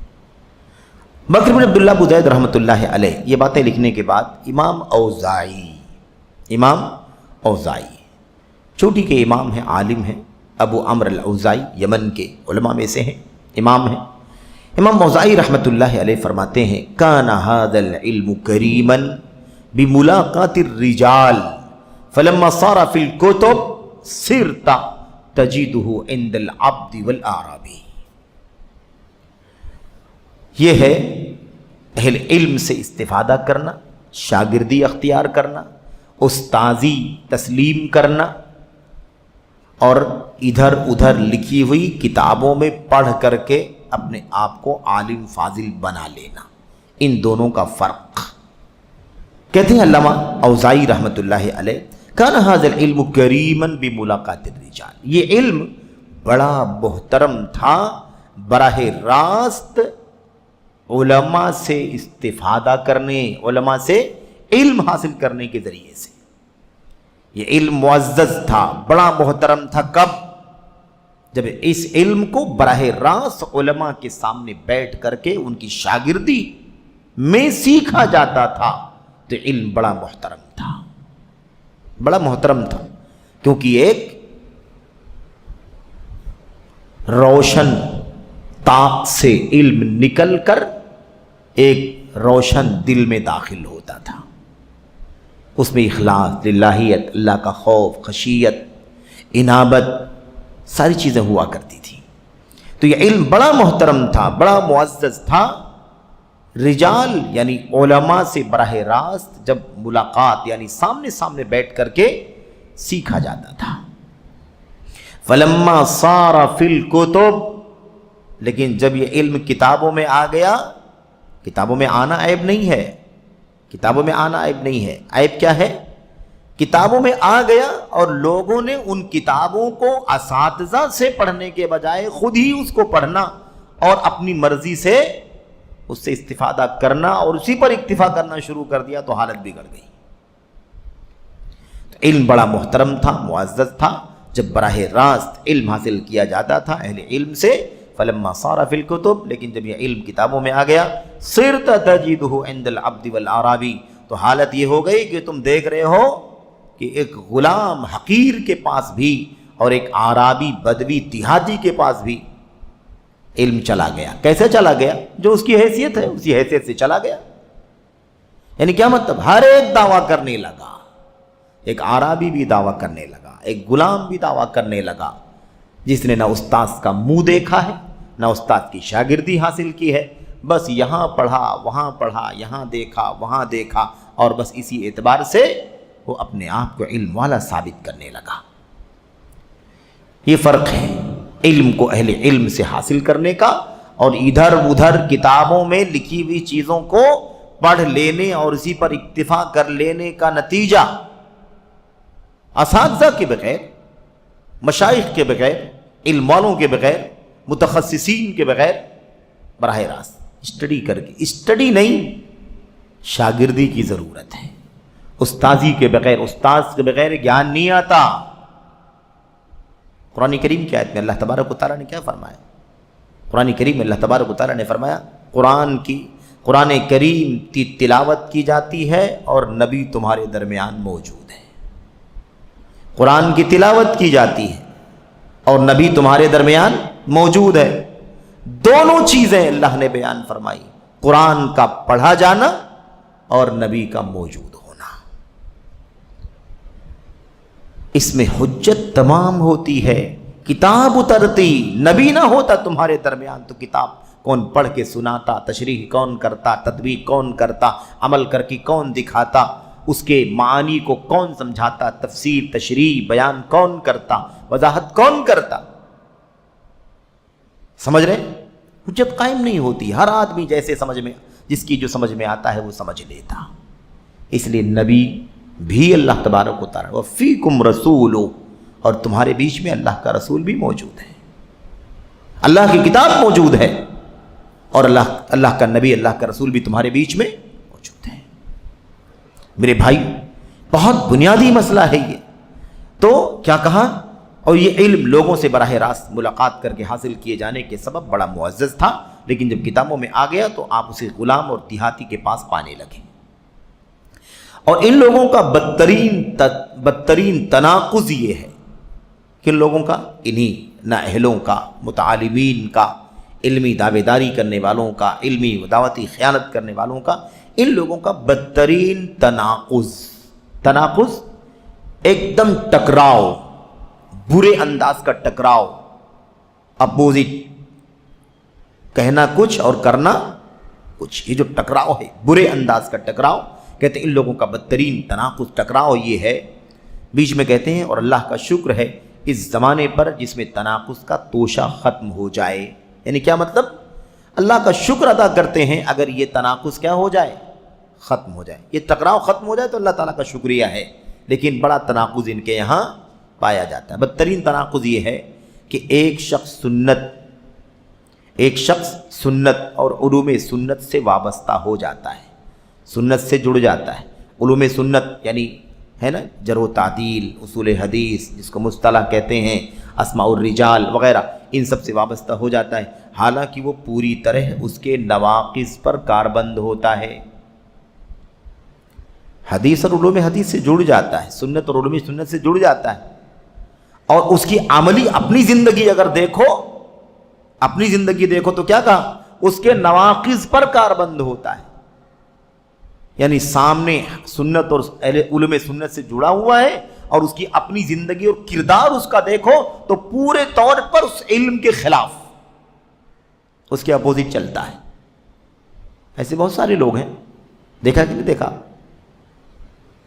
بکر بن عبداللہ ابو زید رحمۃ اللہ علیہ یہ باتیں لکھنے کے بعد امام اوزاعی چھوٹی کے امام ہیں، عالم ہیں، ابو عمرو الاوزاعی یمن کے علماء میں سے ہیں، امام ہیں. امام اوزاعی رحمۃ اللہ علیہ فرماتے ہیں کان ھذا العلم کریما بملاقات الرجال فلما صار فی الکتب صرت تجدہ عند العبد والاعرابی. یہ ہے اہل علم سے استفادہ کرنا، شاگردی اختیار کرنا، استاذی تسلیم کرنا، اور ادھر ادھر لکھی ہوئی کتابوں میں پڑھ کر کے اپنے آپ کو عالم فاضل بنا لینا، ان دونوں کا فرق۔ کہتے ہیں علامہ اوزاعی رحمۃ اللہ علیہ، کان ھذا العلم کریما بملاقات الرجال، یہ علم بڑا محترم تھا براہ راست علماء سے استفادہ کرنے، علماء سے علم حاصل کرنے کے ذریعے سے۔ یہ علم معزز تھا، بڑا محترم تھا۔ کب؟ جب اس علم کو براہ راست علماء کے سامنے بیٹھ کر کے ان کی شاگردی میں سیکھا جاتا تھا تو علم بڑا محترم تھا، بڑا محترم تھا، کیونکہ ایک روشن طاق سے علم نکل کر ایک روشن دل میں داخل ہوتا تھا، اس میں اخلاص، للہیت، اللہ کا خوف، خشیت، انابت، ساری چیزیں ہوا کرتی تھیں۔ تو یہ علم بڑا محترم تھا، بڑا معزز تھا۔ رجال یعنی علماء سے براہ راست جب ملاقات یعنی سامنے سامنے بیٹھ کر کے سیکھا جاتا تھا۔ فلما صار فی الکتب، لیکن جب یہ علم کتابوں میں آ گیا، کتابوں میں آنا عیب نہیں ہے، کتابوں میں آنا عیب نہیں ہے، عیب کیا ہے؟ کتابوں میں آ گیا اور لوگوں نے ان کتابوں کو اساتذہ سے پڑھنے کے بجائے خود ہی اس کو پڑھنا اور اپنی مرضی سے اس سے استفادہ کرنا اور اسی پر اکتفا کرنا شروع کر دیا، تو حالت بگڑ گئی۔ تو علم بڑا محترم تھا، معزز تھا، جب براہ راست علم حاصل کیا جاتا تھا اہل علم سے۔ فلما صار فی الکتب، لیکن جب یہ علم کتابوں میں آ گیا، صرت تجدہ عند العبد والاعرابی، تو حالت یہ ہو گئی کہ تم دیکھ رہے ہو کہ ایک غلام حقیر کے پاس بھی اور ایک اعرابی بدوی دیہاتی کے پاس بھی علم چلا گیا۔ کیسے چلا گیا؟ جو اس کی حیثیت ہے اسی حیثیت سے چلا گیا۔ یعنی کیا مطلب؟ ہر ایک دعویٰ کرنے لگا، ایک اعرابی بھی دعویٰ کرنے لگا، ایک غلام بھی دعویٰ کرنے لگا، جس نے نہ استاذ کا منہ دیکھا ہے، نہ استاد کی شاگردی حاصل کی ہے، بس یہاں پڑھا وہاں پڑھا، یہاں دیکھا وہاں دیکھا، اور بس اسی اعتبار سے وہ اپنے آپ کو علم والا ثابت کرنے لگا۔ یہ فرق ہے علم کو اہل علم سے حاصل کرنے کا اور ادھر ادھر کتابوں میں لکھی ہوئی چیزوں کو پڑھ لینے اور اسی پر اکتفا کر لینے کا نتیجہ اساتذہ کے بغیر، مشائخ کے بغیر، علم والوں کے بغیر، متخصصین کے بغیر براہ راست اسٹڈی کر کے، اسٹڈی نہیں شاگردی کی ضرورت ہے۔ استاذی کے بغیر، استاذ کے بغیر گیان نہیں آتا۔ قرآن کریم کی آیت میں اللہ تبارک و تعالیٰ نے کیا فرمایا؟ قرآن کریم میں اللہ تبارک و تعالیٰ نے فرمایا قرآن کریم کی تلاوت کی جاتی ہے اور نبی تمہارے درمیان موجود ہے۔ قرآن کی تلاوت کی جاتی ہے اور نبی تمہارے درمیان موجود ہے۔ دونوں چیزیں اللہ نے بیان فرمائی، قرآن کا پڑھا جانا اور نبی کا موجود ہونا۔ اس میں حجت تمام ہوتی ہے۔ کتاب اترتی، نبی نہ ہوتا تمہارے درمیان تو کتاب کون پڑھ کے سناتا، تشریح کون کرتا، تطبیق کون کرتا، عمل کر کے کون دکھاتا، اس کے معانی کو کون سمجھاتا، تفسیر، تشریح، بیان کون کرتا، وضاحت کون کرتا؟ سمجھ رہے؟ حجت قائم نہیں ہوتی، ہر آدمی جیسے سمجھ میں، جس کی جو سمجھ میں آتا ہے وہ سمجھ لیتا۔ اس لیے نبی بھی اللہ تبارک و تعالیٰ وَفِيكُمْ رَسُولُ، اور تمہارے بیچ میں اللہ کا رسول بھی موجود ہے، اللہ کی کتاب موجود ہے، اور اللہ کا نبی، اللہ کا رسول بھی تمہارے بیچ میں موجود ہے۔ میرے بھائی، بہت بنیادی مسئلہ ہے یہ۔ تو کیا کہا؟ اور یہ علم لوگوں سے براہ راست ملاقات کر کے حاصل کیے جانے کے سبب بڑا معزز تھا، لیکن جب کتابوں میں آ گیا تو آپ اسے غلام اور دیہاتی کے پاس پانے لگے۔ اور ان لوگوں کا بدترین تناقض یہ ہے کہ ان لوگوں کا، انہی نااہلوں کا، متعالمین کا، علمی دعوے داری کرنے والوں کا، علمی دعوتی خیانت کرنے والوں کا، ان لوگوں کا بدترین تناقض ایک دم ٹکراؤ، برے انداز کا ٹکراؤ، اپوزٹ، کہنا کچھ اور کرنا کچھ، یہ جو ٹکراؤ ہے، برے انداز کا ٹکراؤ۔ کہتے ہیں ان لوگوں کا بدترین تناقض ٹکراؤ یہ ہے، بیچ میں کہتے ہیں اور اللہ کا شکر ہے اس زمانے پر جس میں تناقض کا توشہ ختم ہو جائے. یعنی کیا مطلب؟ اللہ کا شکر ادا کرتے ہیں اگر یہ تناقض کیا ہو جائے، ختم ہو جائے، یہ ٹکراؤ ختم ہو جائے تو اللہ تعالیٰ کا شکریہ ہے. لیکن بڑا تناقض ان کے یہاں پایا جاتا ہے. بدترین تناقض یہ ہے کہ ایک شخص سنت اور علوم سنت سے وابستہ ہو جاتا ہے، سنت سے جڑ جاتا ہے. علوم سنت یعنی ہے نا جرح و تعدیل، اصول حدیث جس کو مصطلح کہتے ہیں، اسماء الرجال وغیرہ، ان سب سے وابستہ ہو جاتا ہے، حالانکہ وہ پوری طرح اس کے نواقض پر کاربند ہوتا ہے. حدیث اور علوم حدیث سے جڑ جاتا ہے، سنت اور علوم سنت سے جڑ جاتا ہے، اور اس کی عملی اپنی زندگی اگر دیکھو، اپنی زندگی دیکھو تو کیا کہا؟ اس کے نواقض پر کاربند ہوتا ہے. یعنی سامنے سنت اور علوم سنت سے جڑا ہوا ہے، اور اس کی اپنی زندگی اور کردار اس کا دیکھو تو پورے طور پر اس علم کے خلاف، اس کے اپوزٹ چلتا ہے. ایسے بہت سارے لوگ ہیں، دیکھا کہ نہیں دیکھا؟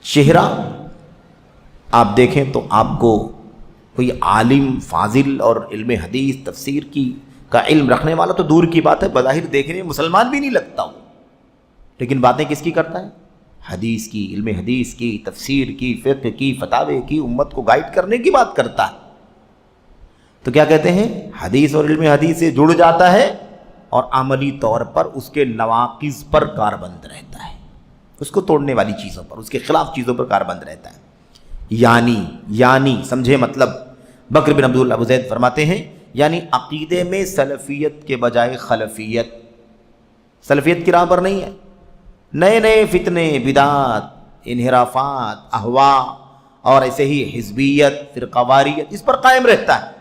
چہرہ آپ دیکھیں تو آپ کو کوئی عالم فاضل اور علم حدیث تفسیر کا علم رکھنے والا تو دور کی بات ہے، بظاہر دیکھنے میں مسلمان بھی نہیں لگتا ہوں، لیکن باتیں کس کی کرتا ہے؟ حدیث کی، علم حدیث کی، تفسیر کی، فقہ کی، فتاوے کی، امت کو گائیڈ کرنے کی بات کرتا ہے. تو کیا کہتے ہیں؟ حدیث اور علم حدیث سے جڑ جاتا ہے اور عملی طور پر اس کے نواقض پر کاربند رہتا ہے، اس کو توڑنے والی چیزوں پر، اس کے خلاف چیزوں پر کاربند رہتا ہے. یعنی سمجھے مطلب؟ بکر بن عبداللہ ابو زید فرماتے ہیں یعنی عقیدے میں سلفیت کے بجائے خلفیت، سلفیت کی راہ پر نہیں ہے، نئے نئے فتنے، بدعات، انحرافات، اہوا اور ایسے ہی حزبیت، فرقواریت اس پر قائم رہتا ہے.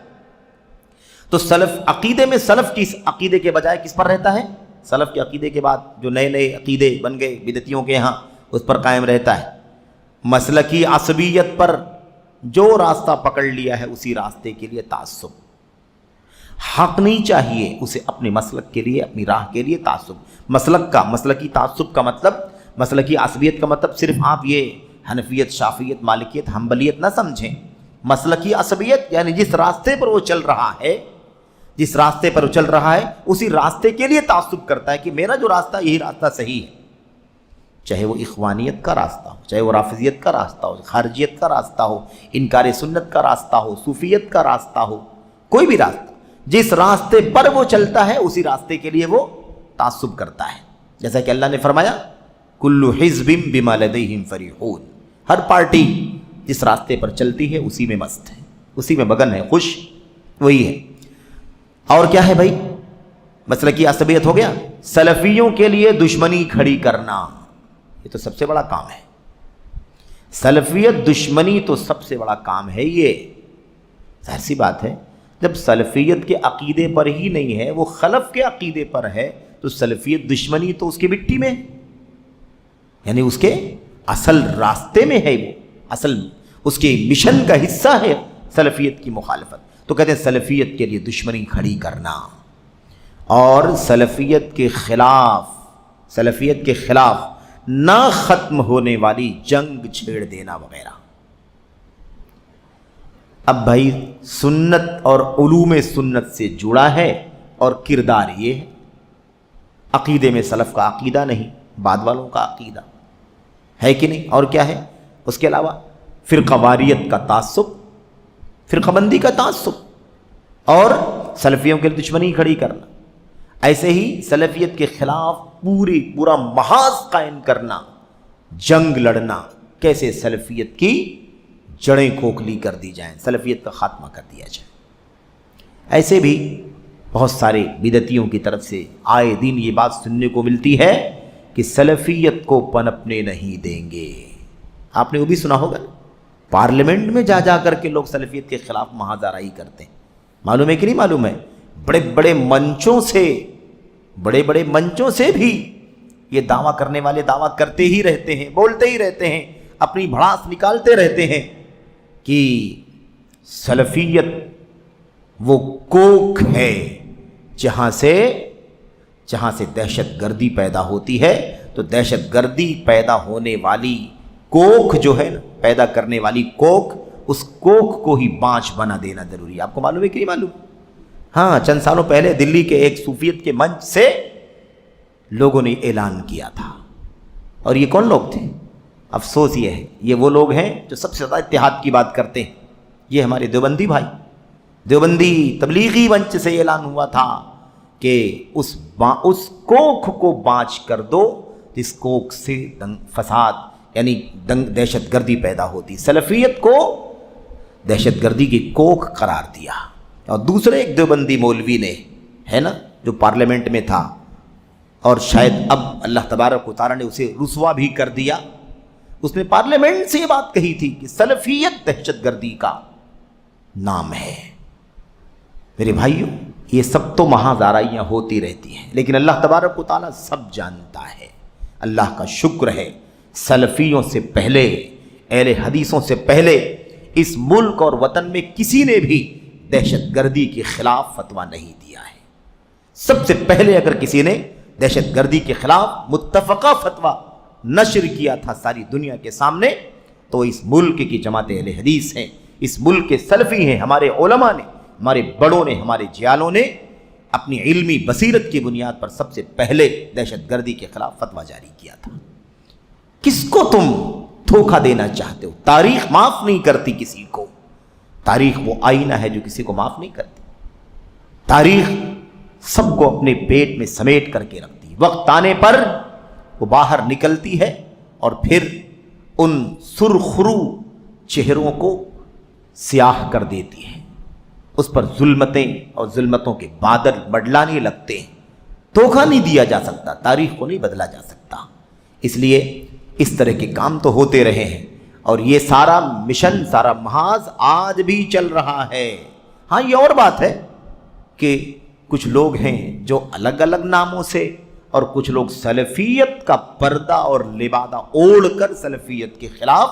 تو سلف عقیدے میں سلف کی عقیدے کے بجائے کس پر رہتا ہے؟ سلف کے عقیدے کے بعد جو نئے نئے عقیدے بن گئے بدعتیوں کے ہاں، اس پر قائم رہتا ہے. مسلکی عصبیت پر جو راستہ پکڑ لیا ہے اسی راستے کے لیے تعصب. حق نہیں چاہیے اسے اپنے مسلک کے لیے، اپنی راہ کے لیے تعصب. مسلکی تعصب کا مطلب، مسلکی عصبیت کا مطلب صرف آپ یہ حنفیت، شافعیت، مالکیت، حنبلیت نہ سمجھیں. مسلکی عصبیت یعنی جس راستے پر وہ چل رہا ہے، جس راستے پر وہ چل رہا ہے اسی راستے کے لیے تعصب کرتا ہے کہ میرا جو راستہ یہی راستہ صحیح ہے، چاہے وہ اخوانیت کا راستہ ہو، چاہے وہ رافضیت کا راستہ ہو، خارجیت کا راستہ ہو، انکار سنت کا راستہ ہو، صوفیت کا راستہ ہو، کوئی بھی راستہ، جس راستے پر وہ چلتا ہے اسی راستے کے لیے وہ تعصب کرتا ہے. جیسا کہ اللہ نے فرمایا کل حزب بما لدیہم فریحون، ہر پارٹی جس راستے پر چلتی ہے اسی میں مست ہے، اسی میں مگن ہے، خوش وہی ہے. اور کیا ہے بھائی؟ مسلکی عصبیت ہو گیا. سلفیوں کے لیے دشمنی کھڑی کرنا، یہ تو سب سے بڑا کام ہے. سلفیت دشمنی تو سب سے بڑا کام ہے. یہ ظاہر سی بات ہے، جب سلفیت کے عقیدے پر ہی نہیں ہے، وہ خلف کے عقیدے پر ہے، تو سلفیت دشمنی تو اس کی مٹی میں، یعنی اس کے اصل راستے میں ہے، وہ اصل اس کے مشن کا حصہ ہے سلفیت کی مخالفت. تو کہتے ہیں سلفیت کے لیے دشمنی کھڑی کرنا اور سلفیت کے خلاف نہ ختم ہونے والی جنگ چھیڑ دینا وغیرہ. اب بھائی سنت اور علوم سنت سے جڑا ہے اور کردار یہ ہے، عقیدے میں سلف کا عقیدہ نہیں، بعد والوں کا عقیدہ ہے کہ نہیں؟ اور کیا ہے اس کے علاوہ؟ فرقہ واریت کا تعصب، فرقہ بندی کا تعصب، اور سلفیوں کے لیے دشمنی کھڑی کرنا. ایسے ہی سلفیت کے خلاف پورا محاذ قائم کرنا، جنگ لڑنا، کیسے سلفیت کی جڑیں کھوکھلی کر دی جائیں، سلفیت کا خاتمہ کر دیا جائے. ایسے بھی بہت سارے بدعتیوں کی طرف سے آئے دن یہ بات سننے کو ملتی ہے کہ سلفیت کو پنپنے نہیں دیں گے. آپ نے وہ بھی سنا ہوگا، پارلیمنٹ میں جا کر کے لوگ سلفیت کے خلاف محاذ آرائی کرتے ہیں. معلوم ہے کہ نہیں معلوم ہے؟ بڑے بڑے منچوں سے بھی یہ دعویٰ کرنے والے دعویٰ کرتے ہی رہتے ہیں، بولتے ہی رہتے ہیں، اپنی بھڑاس نکالتے رہتے ہیں کہ سلفیت وہ کوکھ ہے جہاں سے دہشت گردی پیدا ہوتی ہے. تو دہشت گردی پیدا ہونے والی کوکھ جو ہے نا، پیدا کرنے والی کوکھ، اس کوکھ کو ہی بانچ بنا دینا ضروری ہے۔ آپ کو معلوم ہے کہ نہیں معلوم؟ ہاں، چند سالوں پہلے دلی کے ایک صوفیت کے منچ سے لوگوں نے اعلان کیا تھا، اور یہ کون لوگ تھے؟ افسوس یہ ہے، یہ وہ لوگ ہیں جو سب سے زیادہ اتحاد کی بات کرتے ہیں۔ یہ ہمارے دیوبندی بھائی، دیوبندی تبلیغی منچ سے اعلان ہوا تھا کہ اس کوکھ کو بانچ کر دو جس کوکھ سے فساد یعنی دہشت گردی پیدا ہوتی۔ سلفیت کو دہشت گردی کی کوکھ قرار دیا، اور دوسرے ایک دیوبندی مولوی نے، ہے نا، جو پارلیمنٹ میں تھا، اور شاید اب اللہ تبارک و تعالیٰ نے اسے رسوا بھی کر دیا، اس نے پارلیمنٹ سے یہ بات کہی تھی کہ سلفیت دہشت گردی کا نام ہے۔ میرے بھائیوں، یہ سب تو محض آرائیاں ہوتی رہتی ہیں، لیکن اللہ تبارک و تعالیٰ سب جانتا ہے۔ اللہ کا شکر ہے، سلفیوں سے پہلے، اہل حدیثوں سے پہلے اس ملک اور وطن میں کسی نے بھی دہشت گردی کے خلاف فتویٰ نہیں دیا ہے۔ سب سے پہلے اگر کسی نے دہشت گردی کے خلاف متفقہ فتویٰ نشر کیا تھا ساری دنیا کے سامنے، تو اس ملک کی جماعت اہل حدیث ہیں، اس ملک کے سلفی ہیں، ہمارے علماء نے، ہمارے بڑوں نے، ہمارے جیالوں نے اپنی علمی بصیرت کی بنیاد پر سب سے پہلے دہشت گردی کے خلاف فتویٰ جاری کیا تھا۔ کس کو تم دھوکہ دینا چاہتے ہو؟ تاریخ معاف نہیں کرتی کسی کو۔ تاریخ وہ آئینہ ہے جو کسی کو معاف نہیں کرتی۔ تاریخ سب کو اپنے پیٹ میں سمیٹ کر کے رکھتی ہے، وقت آنے پر وہ باہر نکلتی ہے اور پھر ان سرخرو چہروں کو سیاہ کر دیتی ہے، اس پر ظلمتیں اور ظلمتوں کے بادل بڑھلانے لگتے ہیں۔ دھوکہ نہیں دیا جا سکتا، تاریخ کو نہیں بدلا جا سکتا۔ اس لیے اس طرح کے کام تو ہوتے رہے ہیں، اور یہ سارا مشن، سارا محاذ آج بھی چل رہا ہے۔ ہاں، یہ اور بات ہے کہ کچھ لوگ ہیں جو الگ الگ ناموں سے، اور کچھ لوگ سلفیت کا پردہ اور لبادہ اوڑھ کر سلفیت کے خلاف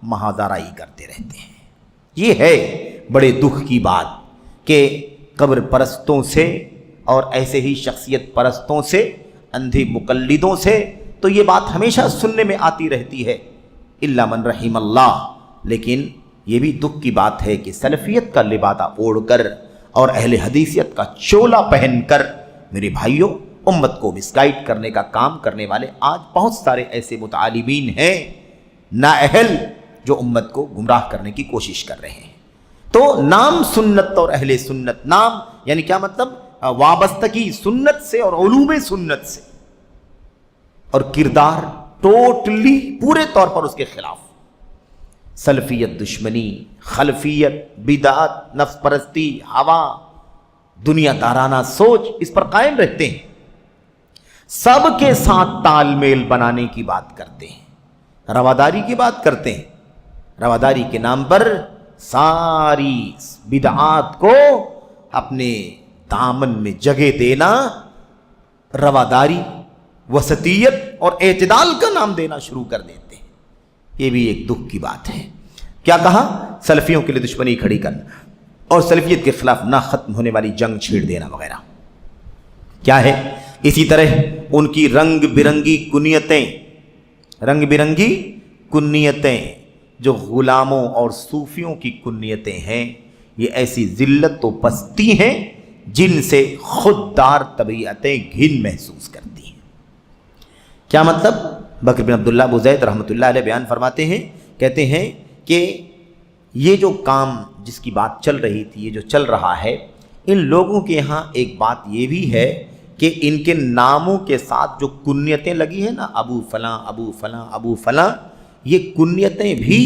محاذ آرائی کرتے رہتے ہیں۔ یہ ہے بڑے دکھ کی بات کہ قبر پرستوں سے اور ایسے ہی شخصیت پرستوں سے، اندھے مقلدوں سے تو یہ بات ہمیشہ سننے میں آتی رہتی ہے، الا من رحم اللہ۔ لیکن یہ بھی دکھ کی بات ہے کہ سلفیت کا لبادہ اوڑھ کر اور اہل حدیثیت کا چولا پہن کر، میرے بھائیوں، امت کو مسگائیڈ کرنے کا کام کرنے والے آج بہت سارے ایسے متعالمین ہیں نااہل جو امت کو گمراہ کرنے کی کوشش کر رہے ہیں۔ تو نام سنت اور اہل سنت، نام یعنی کیا مطلب؟ وابستگی سنت سے اور علوم سنت سے، اور کردار ٹوٹلی پورے طور پر اس کے خلاف۔ سلفیت دشمنی، خلفیت، بدعت، نفس پرستی، ہوا، دنیا دارانہ سوچ، اس پر قائم رہتے ہیں۔ سب کے ساتھ تال میل بنانے کی بات کرتے ہیں، رواداری کی بات کرتے ہیں۔ رواداری کے نام پر ساری بدعات کو اپنے دامن میں جگہ دینا، رواداری، وسطیت اور اعتدال کا نام دینا شروع کر دیتے ہیں۔ یہ بھی ایک دکھ کی بات ہے۔ کیا کہا؟ سلفیوں کے لیے دشمنی کھڑی کرنا اور سلفیت کے خلاف نہ ختم ہونے والی جنگ چھیڑ دینا وغیرہ۔ کیا ہے؟ اسی طرح ان کی رنگ برنگی کنیتیں جو غلاموں اور صوفیوں کی کنیتیں ہیں، یہ ایسی ذلت و پستی ہیں جن سے خوددار طبیعتیں گھن محسوس کرتی ہیں۔ کیا مطلب؟ بکر بن عبداللہ ابو زید رحمۃ اللہ علیہ بیان فرماتے ہیں، کہتے ہیں کہ یہ جو کام جس کی بات چل رہی تھی، یہ جو چل رہا ہے، ان لوگوں کے ہاں ایک بات یہ بھی ہے کہ ان کے ناموں کے ساتھ جو کنیتیں لگی ہیں نا، ابو فلاں ابو فلاں ابو فلاں، یہ کنیتیں بھی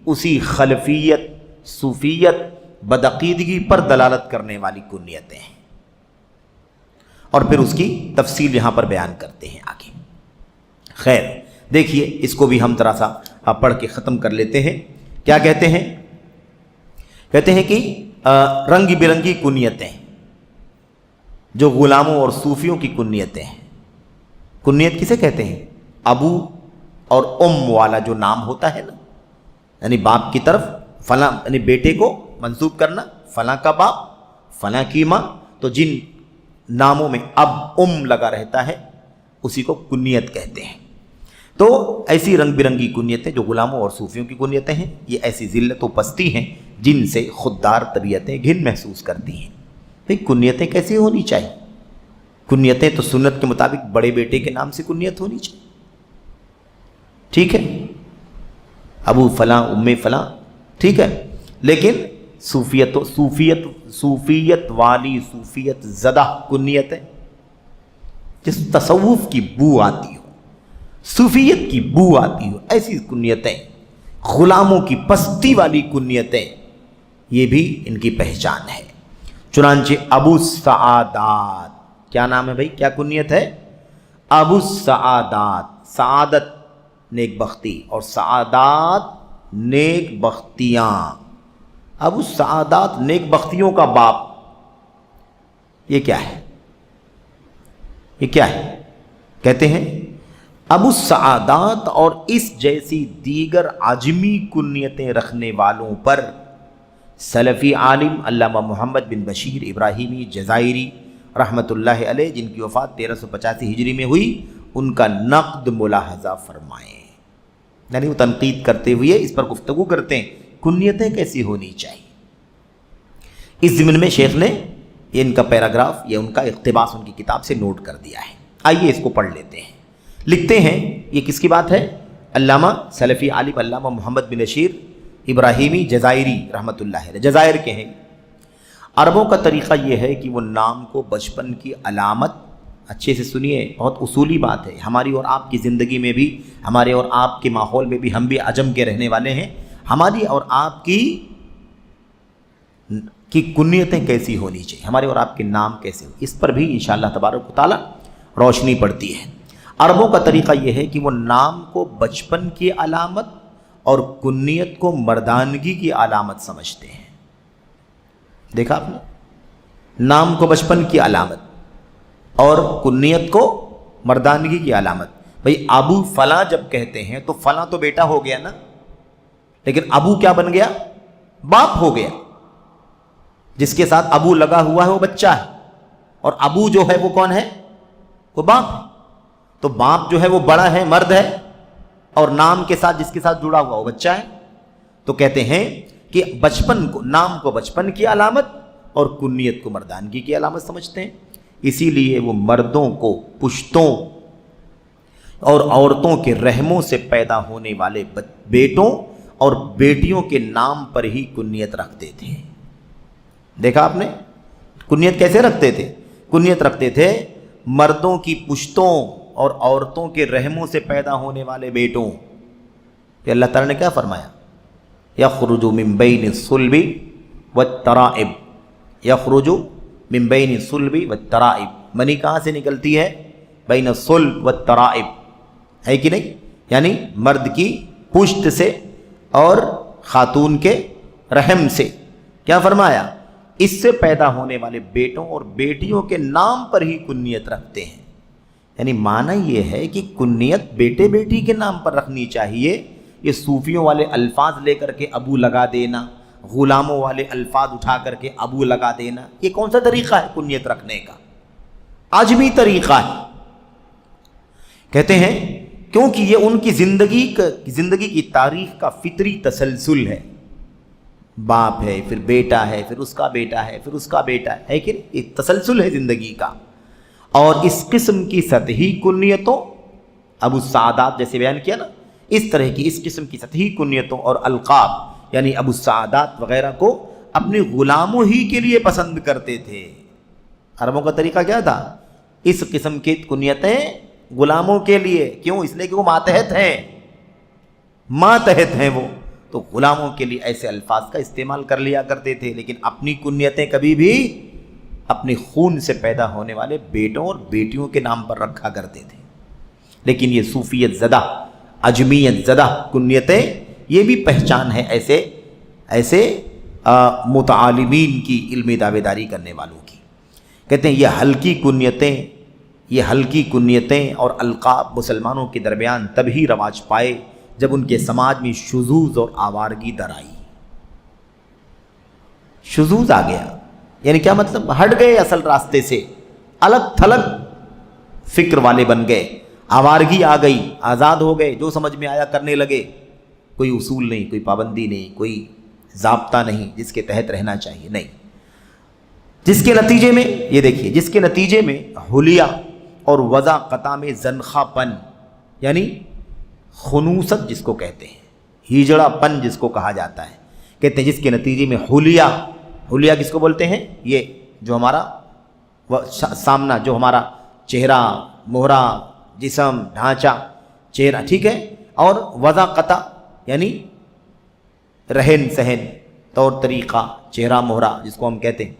اسی خلفیت، صوفیت، بدعقیدگی پر دلالت کرنے والی کنیتیں ہیں، اور پھر اس کی تفصیل یہاں پر بیان کرتے ہیں آگے۔ خیر، دیکھیے اس کو بھی ہم ذرا سا پڑھ کے ختم کر لیتے ہیں۔ کیا کہتے ہیں؟ کہتے ہیں کہ رنگ برنگی کنیتیں جو غلاموں اور صوفیوں کی کنیتیں ہیں۔ کنیت کسے کہتے ہیں؟ ابو اور ام والا جو نام ہوتا ہے نا، یعنی باپ کی طرف فلاں، یعنی بیٹے کو منسوب کرنا، فلاں کا باپ، فلاں کی ماں، تو جن ناموں میں اب ام لگا رہتا ہے اسی کو کنیت کہتے ہیں۔ تو ایسی رنگ برنگی کنیتیں جو غلاموں اور صوفیوں کی کنیتیں ہیں، یہ ایسی ذلت و پستی ہیں جن سے خوددار طبیعتیں گھن محسوس کرتی ہیں۔ بھئی کنیتیں کیسی ہونی چاہیے؟ کنیتیں تو سنت کے مطابق بڑے بیٹے کے نام سے کنیت ہونی چاہیے، ٹھیک ہے، ابو فلاں ام فلاں، ٹھیک ہے، لیکن صوفیت والی صوفیت زدہ کنیتیں جس تصوف کی بو آتی ہو، صوفیت کی بو آتی ہو، ایسی کنیتیں، غلاموں کی پستی والی کنیتیں، یہ بھی ان کی پہچان ہے۔ چنانچہ ابو السعادات، کیا نام ہے بھائی، کیا کنیت ہے؟ ابو السعادات، سعادت نیک بختی اور سعادات نیک بختیاں، ابو السعادات نیک بختیوں کا باپ، یہ کیا ہے؟ یہ کیا ہے؟ کہتے ہیں ابو السعادات اور اس جیسی دیگر عجمی کنیتیں رکھنے والوں پر سلفی عالم علامہ محمد بن بشیر ابراہیمی جزائری رحمۃ اللہ علیہ، جن کی وفات 1385 ہجری میں ہوئی، ان کا نقد ملاحظہ فرمائیں، یعنی وہ تنقید کرتے ہوئے اس پر گفتگو کرتے ہیں کنیتیں کیسی ہونی چاہیے۔ اس ضمن میں شیخ نے یہ ان کا پیراگراف، یہ ان کا اقتباس ان کی کتاب سے نوٹ کر دیا ہے، آئیے اس کو پڑھ لیتے ہیں۔ لکھتے ہیں، یہ کس کی بات ہے؟ علامہ سلفی عالم علامہ محمد بن بشیر ابراہیمی جزائری رحمۃ اللہ علیہ، جزائر کے ہیں۔ عربوں کا طریقہ یہ ہے کہ وہ نام کو بچپن کی علامت، اچھے سے سنیے، بہت اصولی بات ہے، ہماری اور آپ کی زندگی میں بھی، ہمارے اور آپ کے ماحول میں بھی، ہم بھی عجم کے رہنے والے ہیں، ہماری اور آپ کی کنیتیں کیسی ہونی چاہیے، ہمارے اور آپ کے نام کیسے ہوں، اس پر بھی انشاءاللہ تبارک و تعالی روشنی پڑتی ہے۔ عربوں کا طریقہ یہ ہے کہ وہ نام کو بچپن کی علامت اور کنیت کو مردانگی کی علامت سمجھتے ہیں۔ دیکھا آپ نے، نام کو بچپن کی علامت اور کنیت کو مردانگی کی علامت۔ بھئی ابو فلاں جب کہتے ہیں تو فلاں تو بیٹا ہو گیا نا، لیکن ابو کیا بن گیا؟ باپ ہو گیا۔ جس کے ساتھ ابو لگا ہوا ہے وہ بچہ ہے، اور ابو جو ہے وہ کون ہے؟ وہ باپ ہے۔ تو باپ جو ہے وہ بڑا ہے، مرد ہے، اور نام کے ساتھ جس کے ساتھ جڑا ہوا وہ بچہ ہے۔ تو کہتے ہیں کہ بچپن کو، نام کو بچپن کی علامت اور کنیت کو مردانگی کی علامت سمجھتے ہیں، اسی لیے وہ مردوں کو پشتوں اور عورتوں کے رحموں سے پیدا ہونے والے بیٹوں اور بیٹیوں کے نام پر ہی کنیت رکھتے تھے۔ دیکھا آپ نے، کنیت کیسے رکھتے تھے؟ کنیت رکھتے تھے مردوں کی پشتوں اور عورتوں کے رحموں سے پیدا ہونے والے بیٹوں۔ کہ اللہ تعالیٰ نے کیا فرمایا؟ یخرج من بین الصلب والترائب، یخرج من بین الصلب والترائب، منی کہاں سے نکلتی ہے؟ بین الصلب والترائب، ہے کہ نہیں؟ یعنی مرد کی پشت سے اور خاتون کے رحم سے۔ کیا فرمایا؟ اس سے پیدا ہونے والے بیٹوں اور بیٹیوں کے نام پر ہی کنیت رکھتے ہیں۔ یعنی معنی یہ ہے کہ کنیت بیٹے بیٹی کے نام پر رکھنی چاہیے۔ یہ صوفیوں والے الفاظ لے کر کے ابو لگا دینا، غلاموں والے الفاظ اٹھا کر کے ابو لگا دینا، یہ کون سا طریقہ ہے کنیت رکھنے کا؟ عجمی طریقہ ہے۔ کہتے ہیں کیونکہ یہ ان کی زندگی کی تاریخ کا فطری تسلسل ہے، باپ ہے، پھر بیٹا ہے، پھر اس کا بیٹا ہے، پھر اس کا بیٹا ہے کہ ایک تسلسل ہے زندگی کا۔ اور اس قسم کی سطحی کنیتوں، ابو السعادات جیسے بیان کیا نا، اس طرح کی اس قسم کی سطحی کنیتوں اور القاب، یعنی ابو السعادات وغیرہ کو اپنے غلاموں ہی کے لیے پسند کرتے تھے۔ عربوں کا طریقہ کیا تھا؟ اس قسم کی کنیتیں غلاموں کے لیے، کیوں؟ اس لیے کہ وہ ماتحت ہیں، ماتحت ہیں وہ، تو غلاموں کے لیے ایسے الفاظ کا استعمال کر لیا کرتے تھے، لیکن اپنی کنیتیں کبھی بھی اپنے خون سے پیدا ہونے والے بیٹوں اور بیٹیوں کے نام پر رکھا کرتے تھے۔ لیکن یہ صوفیت زدہ، عجمیت زدہ کنیتیں، یہ بھی پہچان ہے ایسے متعالمین کی، علمی دعوے داری کرنے والوں کی۔ کہتے ہیں یہ ہلکی کنیتیں اور القاب مسلمانوں کے درمیان تبھی رواج پائے جب ان کے سماج میں شذوذ اور آوارگی در آئی۔ شذوذ آ گیا، یعنی کیا مطلب؟ ہٹ گئے اصل راستے سے، الگ تھلگ فکر والے بن گئے، آوارگی آ گئی، آزاد ہو گئے، جو سمجھ میں آیا کرنے لگے، کوئی اصول نہیں، کوئی پابندی نہیں، کوئی ضابطہ نہیں جس کے تحت رہنا چاہیے، نہیں، جس کے نتیجے میں یہ دیکھیے، جس کے نتیجے میں حلیہ اور وضع قطع میں زنخہ پن یعنی خنوست جس کو کہتے ہیں، ہیجڑا پن جس کو کہا جاتا ہے، کہتے ہیں جس کے نتیجے میں حلیہ کس کو بولتے ہیں؟ یہ جو ہمارا سامنا، جو ہمارا چہرہ، مہرہ، جسم، ڈھانچہ، چہرہ، ٹھیک ہے، اور وضع قطع یعنی رہن سہن، طور طریقہ، چہرہ مہرہ جس کو ہم کہتے ہیں،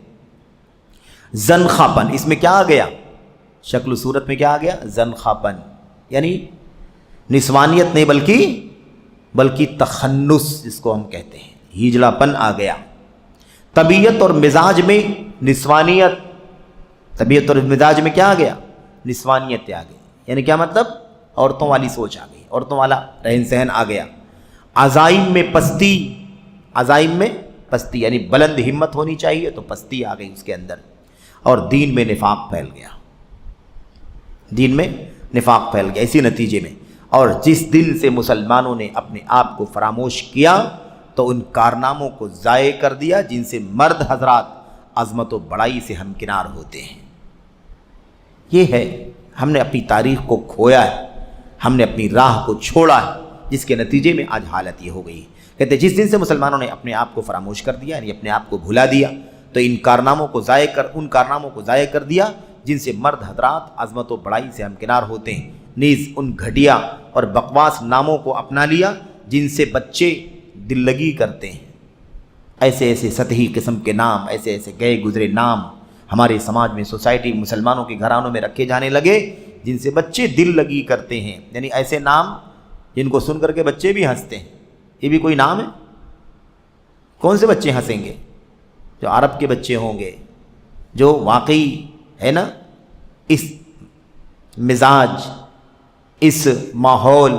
زنخہ پن، اس میں کیا آ گیا؟ شکل و صورت میں کیا آ گیا؟ زنخہ پن، یعنی نسوانیت نہیں بلکہ تخنس جس کو ہم کہتے ہیں، ہیجڑا پن آ گیا۔ طبیعت اور مزاج میں نسوانیت، طبیعت اور مزاج میں کیا آ گیا؟ نسوانیت آ گئی، یعنی کیا مطلب؟ عورتوں والی سوچ آ گئی، عورتوں والا رہن سہن آ گیا۔ عزائم میں پستی، عزائم میں پستی یعنی بلند ہمت ہونی چاہیے تو پستی آ گئی اس کے اندر، اور دین میں نفاق پھیل گیا، دین میں نفاق پھیل گیا اسی نتیجے میں۔ اور جس دن سے مسلمانوں نے اپنے آپ کو فراموش کیا تو ان کارناموں کو ضائع کر دیا جن سے مرد حضرات عظمت و بڑائی سے ہمکنار ہوتے ہیں۔ یہ ہے، ہم نے اپنی تاریخ کو کھویا ہے، ہم نے اپنی راہ کو چھوڑا ہے، جس کے نتیجے میں آج حالت یہ ہو گئی ہے۔ کہتے ہیں جس دن سے مسلمانوں نے اپنے آپ کو فراموش کر دیا، یعنی اپنے آپ کو بھلا دیا، تو ان کارناموں کو ضائع کر دیا جن سے مرد حضرات عظمت و بڑائی سے ہمکنار ہوتے ہیں، نیز ان گھٹیا اور بکواس ناموں کو اپنا لیا جن سے بچے دل لگی کرتے ہیں۔ ایسے ایسے سطحی قسم کے نام، ایسے ایسے گئے گزرے نام ہمارے سماج میں، سوسائٹی، مسلمانوں کے گھرانوں میں رکھے جانے لگے جن سے بچے دل لگی کرتے ہیں، یعنی ایسے نام جن کو سن کر کے بچے بھی ہنستے ہیں۔ یہ بھی کوئی نام ہے؟ کون سے بچے ہنسیں گے؟ جو عرب کے بچے ہوں گے، جو واقعی ہے نا اس مزاج، اس ماحول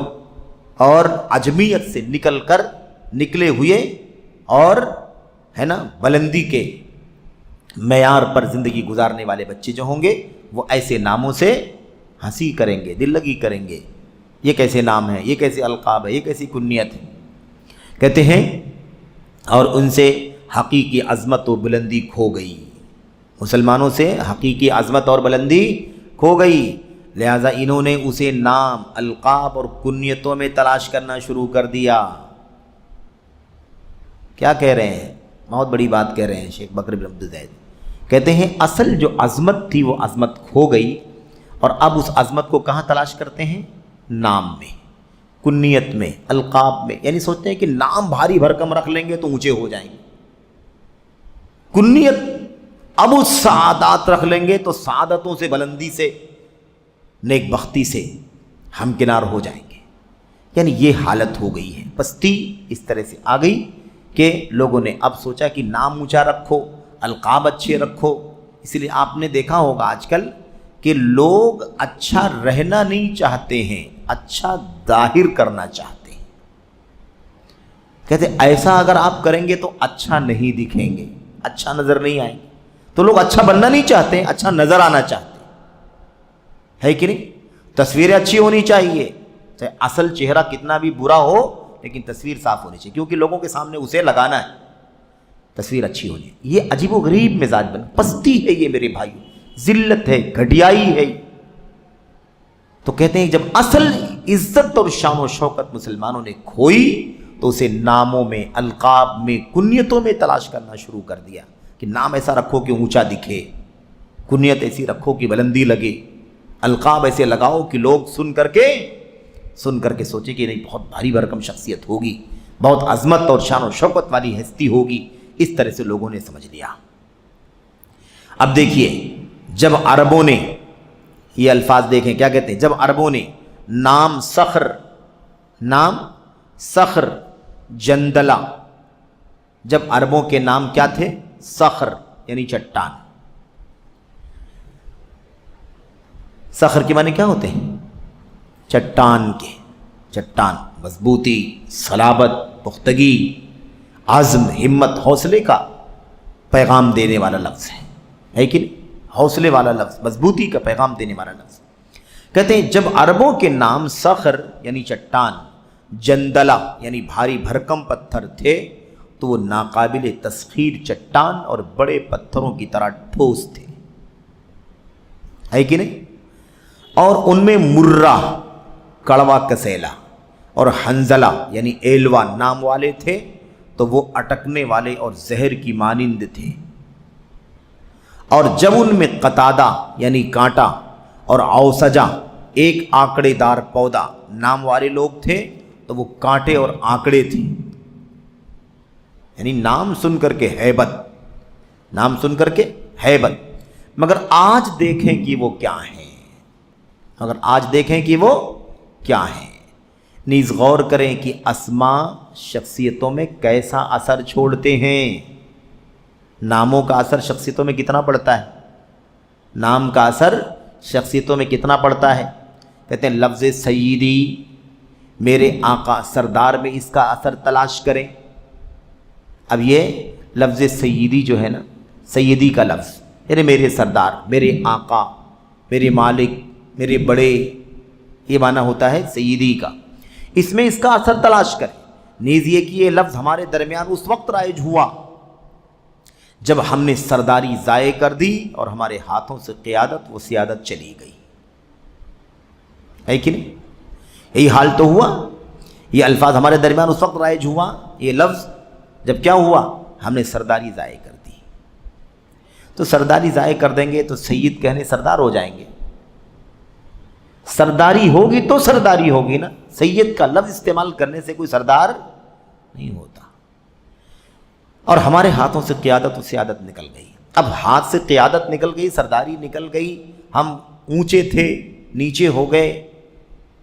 اور عجمیت سے نکلے ہوئے اور ہے نا بلندی کے معیار پر زندگی گزارنے والے بچے جو ہوں گے، وہ ایسے ناموں سے ہنسی کریں گے، دل لگی کریں گے۔ یہ کیسے نام ہے، یہ کیسے القاب ہے، یہ کیسی کنیت ہے؟ کہتے ہیں اور ان سے حقیقی عظمت و بلندی کھو گئی، مسلمانوں سے حقیقی عظمت اور بلندی کھو گئی، لہذا انہوں نے اسے نام، القاب اور کنیتوں میں تلاش کرنا شروع کر دیا۔ کیا کہہ رہے ہیں؟ بہت بڑی بات کہہ رہے ہیں شیخ بکر بن عبدالزید، کہتے ہیں اصل جو عظمت تھی وہ عظمت کھو گئی، اور اب اس عظمت کو کہاں تلاش کرتے ہیں؟ نام میں، کنیت میں، القاب میں، یعنی سوچتے ہیں کہ نام بھاری بھرکم رکھ لیں گے تو اونچے ہو جائیں گے، کنیت اب اس سعادات رکھ لیں گے تو سعادتوں سے، بلندی سے، نیک بختی سے ہمکنار ہو جائیں گے، یعنی یہ حالت ہو گئی ہے۔ پستی اس طرح سے آ گئی کہ لوگوں نے اب سوچا کہ نام اونچا رکھو، القاب اچھے رکھو، اس لیے آپ نے دیکھا ہوگا آج کل کہ لوگ اچھا رہنا نہیں چاہتے ہیں، اچھا ظاہر کرنا چاہتے ہیں۔ کہتے ایسا اگر آپ کریں گے تو اچھا نہیں دکھیں گے، اچھا نظر نہیں آئیں گے، تو لوگ اچھا بننا نہیں چاہتے، اچھا نظر آنا چاہتے ہے کہ نہیں؟ تصویریں اچھی ہونی چاہیے، چاہے اصل چہرہ کتنا بھی برا ہو لیکن تصویر صاف ہونی چاہیے، کیونکہ لوگوں کے سامنے اسے لگانا ہے، تصویر اچھی ہونی ہے۔ یہ عجیب و غریب مزاج بن، پستی ہے یہ میرے بھائیو، ذلت ہے، گھٹیائی ہے۔ تو کہتے ہیں جب اصل عزت اور شان و شوکت مسلمانوں نے کھوئی تو اسے ناموں میں، القاب میں، کنیتوں میں تلاش کرنا شروع کر دیا کہ نام ایسا رکھو کہ اونچا دکھے، کنیت ایسی رکھو کہ بلندی لگے، القاب ایسے لگاؤ کہ لوگ سن کر کے سوچے کہ نہیں بہت بھاری بھرکم شخصیت ہوگی، بہت عظمت اور شان و شوکت والی ہستی ہوگی، اس طرح سے لوگوں نے سمجھ لیا۔ اب دیکھیے جب عربوں نے یہ الفاظ دیکھیں کیا کہتے ہیں، جب عربوں نے نام صخر، جندلہ، جب عربوں کے نام کیا تھے؟ صخر یعنی چٹان۔ صخر کے معنی کیا ہوتے ہیں؟ چٹان کے، چٹان، مضبوطی، صلابت، پختگی، عزم، ہمت، حوصلے کا پیغام دینے والا لفظ ہے کہ نہیں؟ حوصلے والا لفظ، مضبوطی کا پیغام دینے والا لفظ۔ کہتے ہیں جب عربوں کے نام صخر یعنی چٹان، جندلہ یعنی بھاری بھرکم پتھر تھے تو وہ ناقابل تسخیر چٹان اور بڑے پتھروں کی طرح ٹھوس تھے، ہے کہ نہیں؟ اور ان میں مرہ کڑوا کسیلا اور حنزلہ یعنی ایلوا نام والے تھے تو وہ اٹکنے والے اور زہر کی مانند تھے، اور جب ان میں قطادہ یعنی کانٹا اور اوسجا ایک آکڑے دار پودا نام والے لوگ تھے تو وہ کانٹے اور آکڑے تھے، یعنی نام سن کر کے ہیبت، نام سن کر کے ہیبت، مگر آج دیکھیں کہ وہ کیا ہیں، مگر آج دیکھیں کہ وہ کیا ہیں۔ نیز غور کریں کہ اسماء شخصیتوں میں کیسا اثر چھوڑتے ہیں۔ ناموں کا اثر شخصیتوں میں کتنا پڑتا ہے؟ نام کا اثر شخصیتوں میں کتنا پڑتا ہے؟ کہتے ہیں لفظ سیدی، میرے آقا سردار میں اس کا اثر تلاش کریں۔ اب یہ لفظ سیدی جو ہے نا، سیدی کا لفظ یعنی میرے سردار، میرے آقا، میرے مالک، میرے بڑے، یہ معنی ہوتا ہے سیدی کا، اس میں اس کا اثر تلاش کریں۔ نیز یہ کہ یہ لفظ ہمارے درمیان اس وقت رائج ہوا جب ہم نے سرداری ضائع کر دی اور ہمارے ہاتھوں سے قیادت و سیادت چلی گئی، ہے کہ نہیں؟ یہی حال تو ہوا، یہ الفاظ ہمارے درمیان اس وقت رائج ہوا، یہ لفظ جب کیا ہوا، ہم نے سرداری ضائع کر دی۔ تو سرداری ضائع کر دیں گے تو سید کہنے سردار ہو جائیں گے، سرداری ہوگی تو سرداری ہوگی نا، سید کا لفظ استعمال کرنے سے کوئی سردار نہیں ہوتا۔ اور ہمارے ہاتھوں سے قیادت و سیادت نکل گئی۔ اب ہاتھ سے قیادت نکل گئی، سرداری نکل گئی، ہم اونچے تھے نیچے ہو گئے،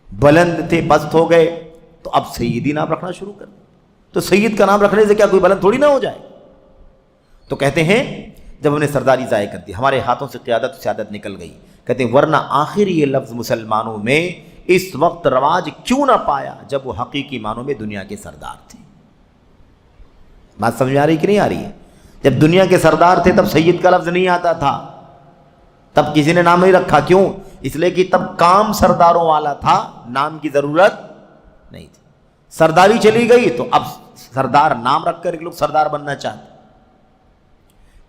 بلند تھے پست ہو گئے، تو اب سیدی نام رکھنا شروع کر دیں۔ تو سید کا نام رکھنے سے کیا کوئی بلند تھوڑی نہ ہو جائے؟ تو کہتے ہیں جب ہم نے سرداری ضائع کر دی، ہمارے ہاتھوں سے قیادت و سیادت نکل گئی، کہتے ہیں ورنہ آخر یہ لفظ مسلمانوں میں اس وقت رواج کیوں نہ پایا جب وہ حقیقی معنوں میں دنیا کے سردار تھے۔ بات سمجھ آ رہی کہ نہیں آ رہی ہے؟ جب دنیا کے سردار تھے تب سید کا لفظ نہیں آتا تھا، تب کسی نے نام نہیں رکھا، کیوں؟ اس لیے کہ تب کام سرداروں والا تھا، نام کی ضرورت نہیں تھی۔ سرداری چلی گئی تو اب سردار نام رکھ کر لوگ سردار بننا چاہتے۔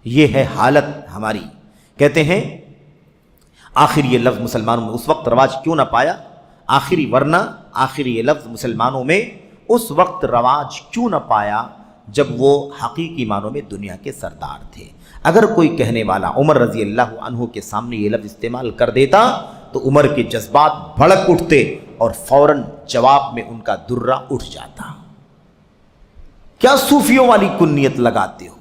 یہ ہے حالت ہماری۔ کہتے ہیں آخر یہ لفظ مسلمانوں میں اس وقت رواج کیوں نہ پایا، ورنہ آخر یہ لفظ مسلمانوں میں اس وقت رواج کیوں نہ پایا جب وہ حقیقی معنوں میں دنیا کے سردار تھے۔ اگر کوئی کہنے والا عمر رضی اللہ عنہ کے سامنے یہ لفظ استعمال کر دیتا تو عمر کے جذبات بھڑک اٹھتے اور فوراً جواب میں ان کا درہ اٹھ جاتا۔ کیا صوفیوں والی کنیت لگاتے ہو؟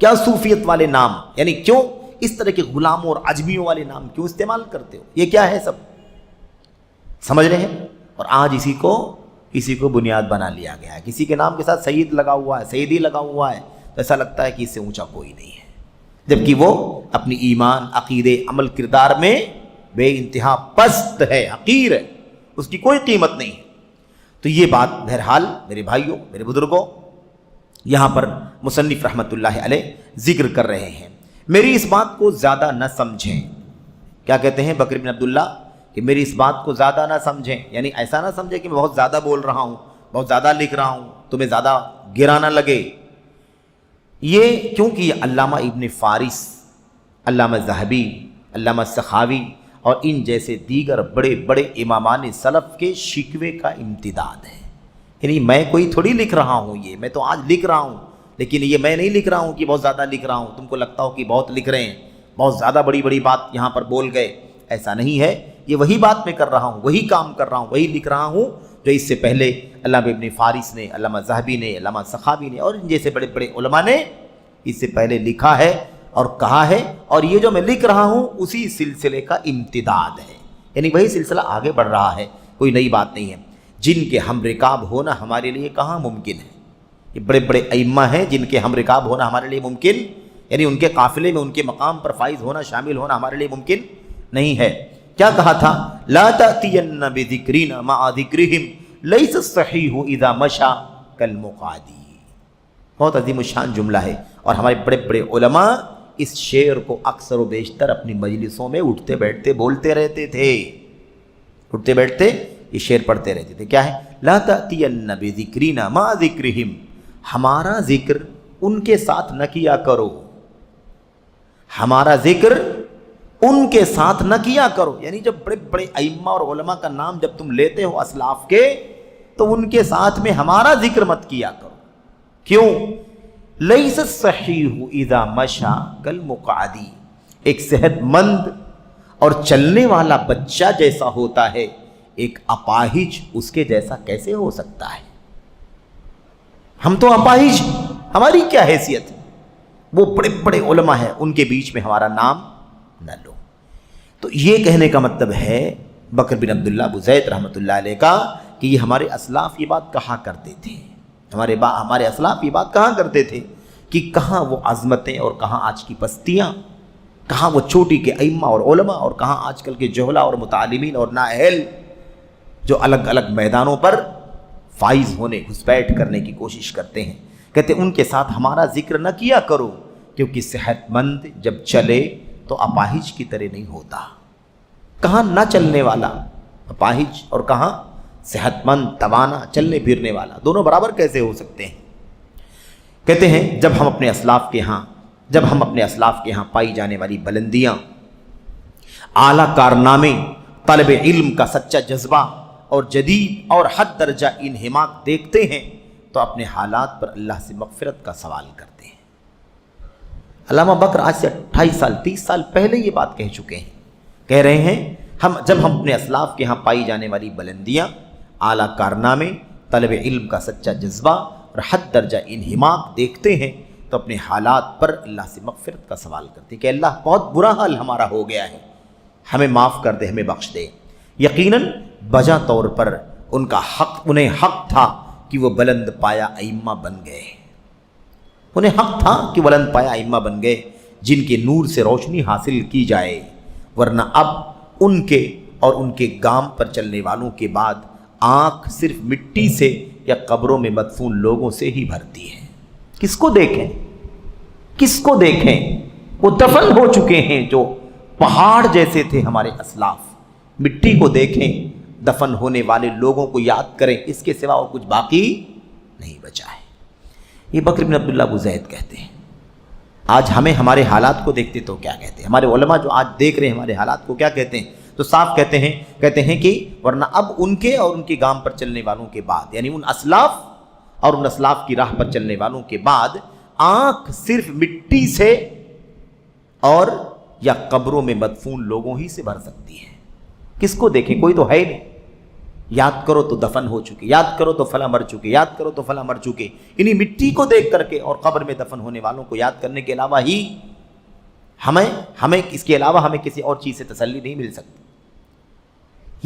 کیا صوفیت والے نام، یعنی کیوں اس طرح کے غلاموں اور عجمیوں والے نام کیوں استعمال کرتے ہو؟ یہ کیا ہے سب؟ سمجھ رہے ہیں؟ اور آج اسی کو بنیاد بنا لیا گیا ہے۔ کسی کے نام کے ساتھ سید لگا ہوا ہے، سیدی لگا ہوا ہے تو ایسا لگتا ہے کہ اس سے اونچا کوئی نہیں ہے، جبکہ وہ اپنی ایمان، عقیدے، عمل، کردار میں بے انتہا پست ہے، حقیر ہے، اس کی کوئی قیمت نہیں ہے۔ تو یہ بات بہرحال میرے بھائیوں، میرے بزرگوں، یہاں پر مصنف رحمۃ اللہ علیہ ذکر کر رہے ہیں۔ میری اس بات کو زیادہ نہ سمجھیں، کیا کہتے ہیں بکر بن عبداللہ کہ میری اس بات کو زیادہ نہ سمجھیں، یعنی ایسا نہ سمجھیں کہ میں بہت زیادہ بول رہا ہوں، بہت زیادہ لکھ رہا ہوں، تمہیں زیادہ گرا نہ لگے۔ یہ کیونکہ یہ علامہ ابن فارس، علامہ ذہبی، علامہ سخاوی اور ان جیسے دیگر بڑے بڑے امامان سلف کے شکوے کا امتداد ہے۔ یعنی میں کوئی تھوڑی لکھ رہا ہوں، یہ میں تو آج لکھ رہا ہوں، لیکن یہ میں نہیں لکھ رہا ہوں کہ بہت زیادہ لکھ رہا ہوں، تم کو لگتا ہو کہ بہت لکھ رہے ہیں، بہت زیادہ بڑی بڑی بات یہاں پر بول گئے، ایسا نہیں ہے۔ یہ وہی بات میں کر رہا ہوں، وہی کام کر رہا ہوں، وہی لکھ رہا ہوں جو اس سے پہلے علامہ ابن فارس نے، علامہ ذہبی نے، علامہ سخاوی نے اور ان جیسے بڑے بڑے علماء نے اس سے پہلے لکھا ہے اور کہا ہے، اور یہ جو میں لکھ رہا ہوں اسی سلسلے کا امتداد ہے، یعنی وہی سلسلہ آگے بڑھ رہا ہے، کوئی نئی بات نہیں ہے۔ جن کے ہم رکاب ہونا ہمارے لیے کہاں ممکن ہے؟ یہ بڑے بڑے ائمہ ہیں جن کے ہم رکاب ہونا ہمارے لیے ممکن، یعنی ان کے قافلے میں ان کے مقام پر فائز ہونا، شامل ہونا ہمارے لیے ممکن نہیں ہے۔ کیا کہا تھا؟ لا تأتین بذکرنا مع ذکرہم لیس الصحیح اذا مشى کالمقادی۔ بہت عظیم الشان جملہ ہے، اور ہمارے بڑے بڑے علماء اس شعر کو اکثر و بیشتر اپنی مجلسوں میں اٹھتے بیٹھتے بولتے رہتے تھے۔ اٹھتے بیٹھتے یہ شعر پڑھتے رہتے تھے. کیا ہے؟ لا تأتین بذکرنا ما ذکرہم، ہمارا ذکر ان کے ساتھ نہ کیا کرو، ہمارا ذکر ان کے ساتھ نہ کیا کرو. یعنی جب بڑے بڑے ائمہ اور علماء کا نام جب تم لیتے ہو اسلاف کے، تو ان کے ساتھ میں ہمارا ذکر مت کیا کرو. کیوں؟ لیس الصحیح اذا مشى کالمقعد، ایک صحت مند اور چلنے والا بچہ جیسا ہوتا ہے، ایک اپاہج اس کے جیسا کیسے ہو سکتا ہے؟ ہم تو اپاہج، ہماری کیا حیثیت؟ وہ بڑے بڑے علماء ہیں، ان کے بیچ میں ہمارا نام نہ لو. تو یہ کہنے کا مطلب ہے بکر بن عبداللہ ابو زید رحمۃ اللہ علیہ کا کہ یہ ہمارے اسلاف یہ بات کہا کرتے تھے، ہمارے اسلاف یہ بات کہا کرتے تھے کہ کہاں وہ عظمتیں اور کہاں آج کی پستیاں، کہاں وہ چوٹی کے ائمہ اور علماء اور کہاں آج کل کے جہلا اور متعلمین اور نااہل جو الگ الگ میدانوں پر فائز ہونے گھسپیٹ کرنے کی کوشش کرتے ہیں. کہتے ان کے ساتھ ہمارا ذکر نہ کیا کرو، کیونکہ صحت مند جب چلے تو اپاہج کی طرح نہیں ہوتا. کہاں نہ چلنے والا اپاہج اور کہاں صحت مند توانا چلنے پھرنے والا، دونوں برابر کیسے ہو سکتے ہیں؟ کہتے ہیں جب ہم اپنے اسلاف کے ہاں پائی جانے والی بلندیاں، اعلیٰ کارنامے، طلب علم کا سچا جذبہ اور جدید اور حد درجہ انہماک دیکھتے ہیں تو اپنے حالات پر اللہ سے مغفرت کا سوال کرتے ہیں. علامہ بکر آج سے 28 سال 30 سال پہلے یہ بات کہہ چکے ہیں. کہہ رہے ہیں جب ہم اپنے اسلاف کے ہاں پائی جانے والی بلندیاں، اعلیٰ کارنامے، طلب علم کا سچا جذبہ اور حد درجہ انہماک دیکھتے ہیں تو اپنے حالات پر اللہ سے مغفرت کا سوال کرتے ہیں کہ اللہ بہت برا حال ہمارا ہو گیا ہے، ہمیں معاف کر دے، ہمیں بخش دے. یقیناً بجا طور پر انہیں حق تھا کہ وہ بلند پایا ائمہ بن گئے، انہیں حق تھا کہ بلند پایا ائمہ بن گئے جن کے نور سے روشنی حاصل کی جائے، ورنہ اب ان کے اور ان کے گام پر چلنے والوں کے بعد آنکھ صرف مٹی سے یا قبروں میں مدفون لوگوں سے ہی بھرتی ہے. کس کو دیکھیں؟ وہ دفن ہو چکے ہیں جو پہاڑ جیسے تھے ہمارے اسلاف. مٹی کو دیکھیں، دفن ہونے والے لوگوں کو یاد کریں، اس کے سوا اور کچھ باقی نہیں بچا ہے. یہ بکر بن عبداللہ ابو زید کہتے ہیں. آج ہمیں ہمارے حالات کو دیکھتے تو کیا کہتے ہیں؟ ہمارے علماء جو آج دیکھ رہے ہیں ہمارے حالات کو کیا کہتے ہیں؟ تو صاف کہتے ہیں کہ ورنہ اب ان کے اور ان کے گام پر چلنے والوں کے بعد، یعنی ان اسلاف کی راہ پر چلنے والوں کے بعد آنکھ صرف مٹی سے اور یا قبروں میں مدفون لوگوں ہی سے بھر سکتی ہے. کس کو دیکھیں؟ کوئی تو ہے نہیں. یاد کرو تو دفن ہو چکے، یاد کرو تو فلاں مر چکے، یاد کرو تو فلاں مر چکے. انہی مٹی کو دیکھ کر کے اور قبر میں دفن ہونے والوں کو یاد کرنے کے علاوہ ہی ہمیں اس کے علاوہ ہمیں کسی اور چیز سے تسلی نہیں مل سکتی.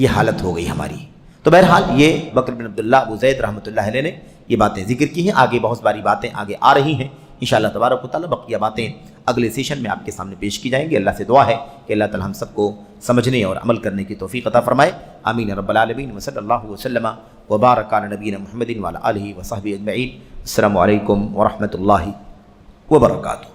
یہ حالت ہو گئی ہماری. تو بہرحال یہ بکر بن عبداللہ ابو زید رحمۃ اللہ علیہ نے یہ باتیں ذکر کی ہیں. آگے بہت ساری باتیں آگے آ رہی ہیں انشاءاللہ تبارک و تعالیٰ. بقیہ باتیں اگلے سیشن میں آپ کے سامنے پیش کی جائیں گی. اللہ سے دعا ہے کہ اللہ تعالیٰ ہم سب کو سمجھنے اور عمل کرنے کی توفیق عطا فرمائے. آمین رب العالمین. وصلی اللہ وسلم وبارک علی نبینا محمد وعلی آلہ وصحبہ اجمعین. السلام علیکم ورحمۃ اللہ وبرکاتہ.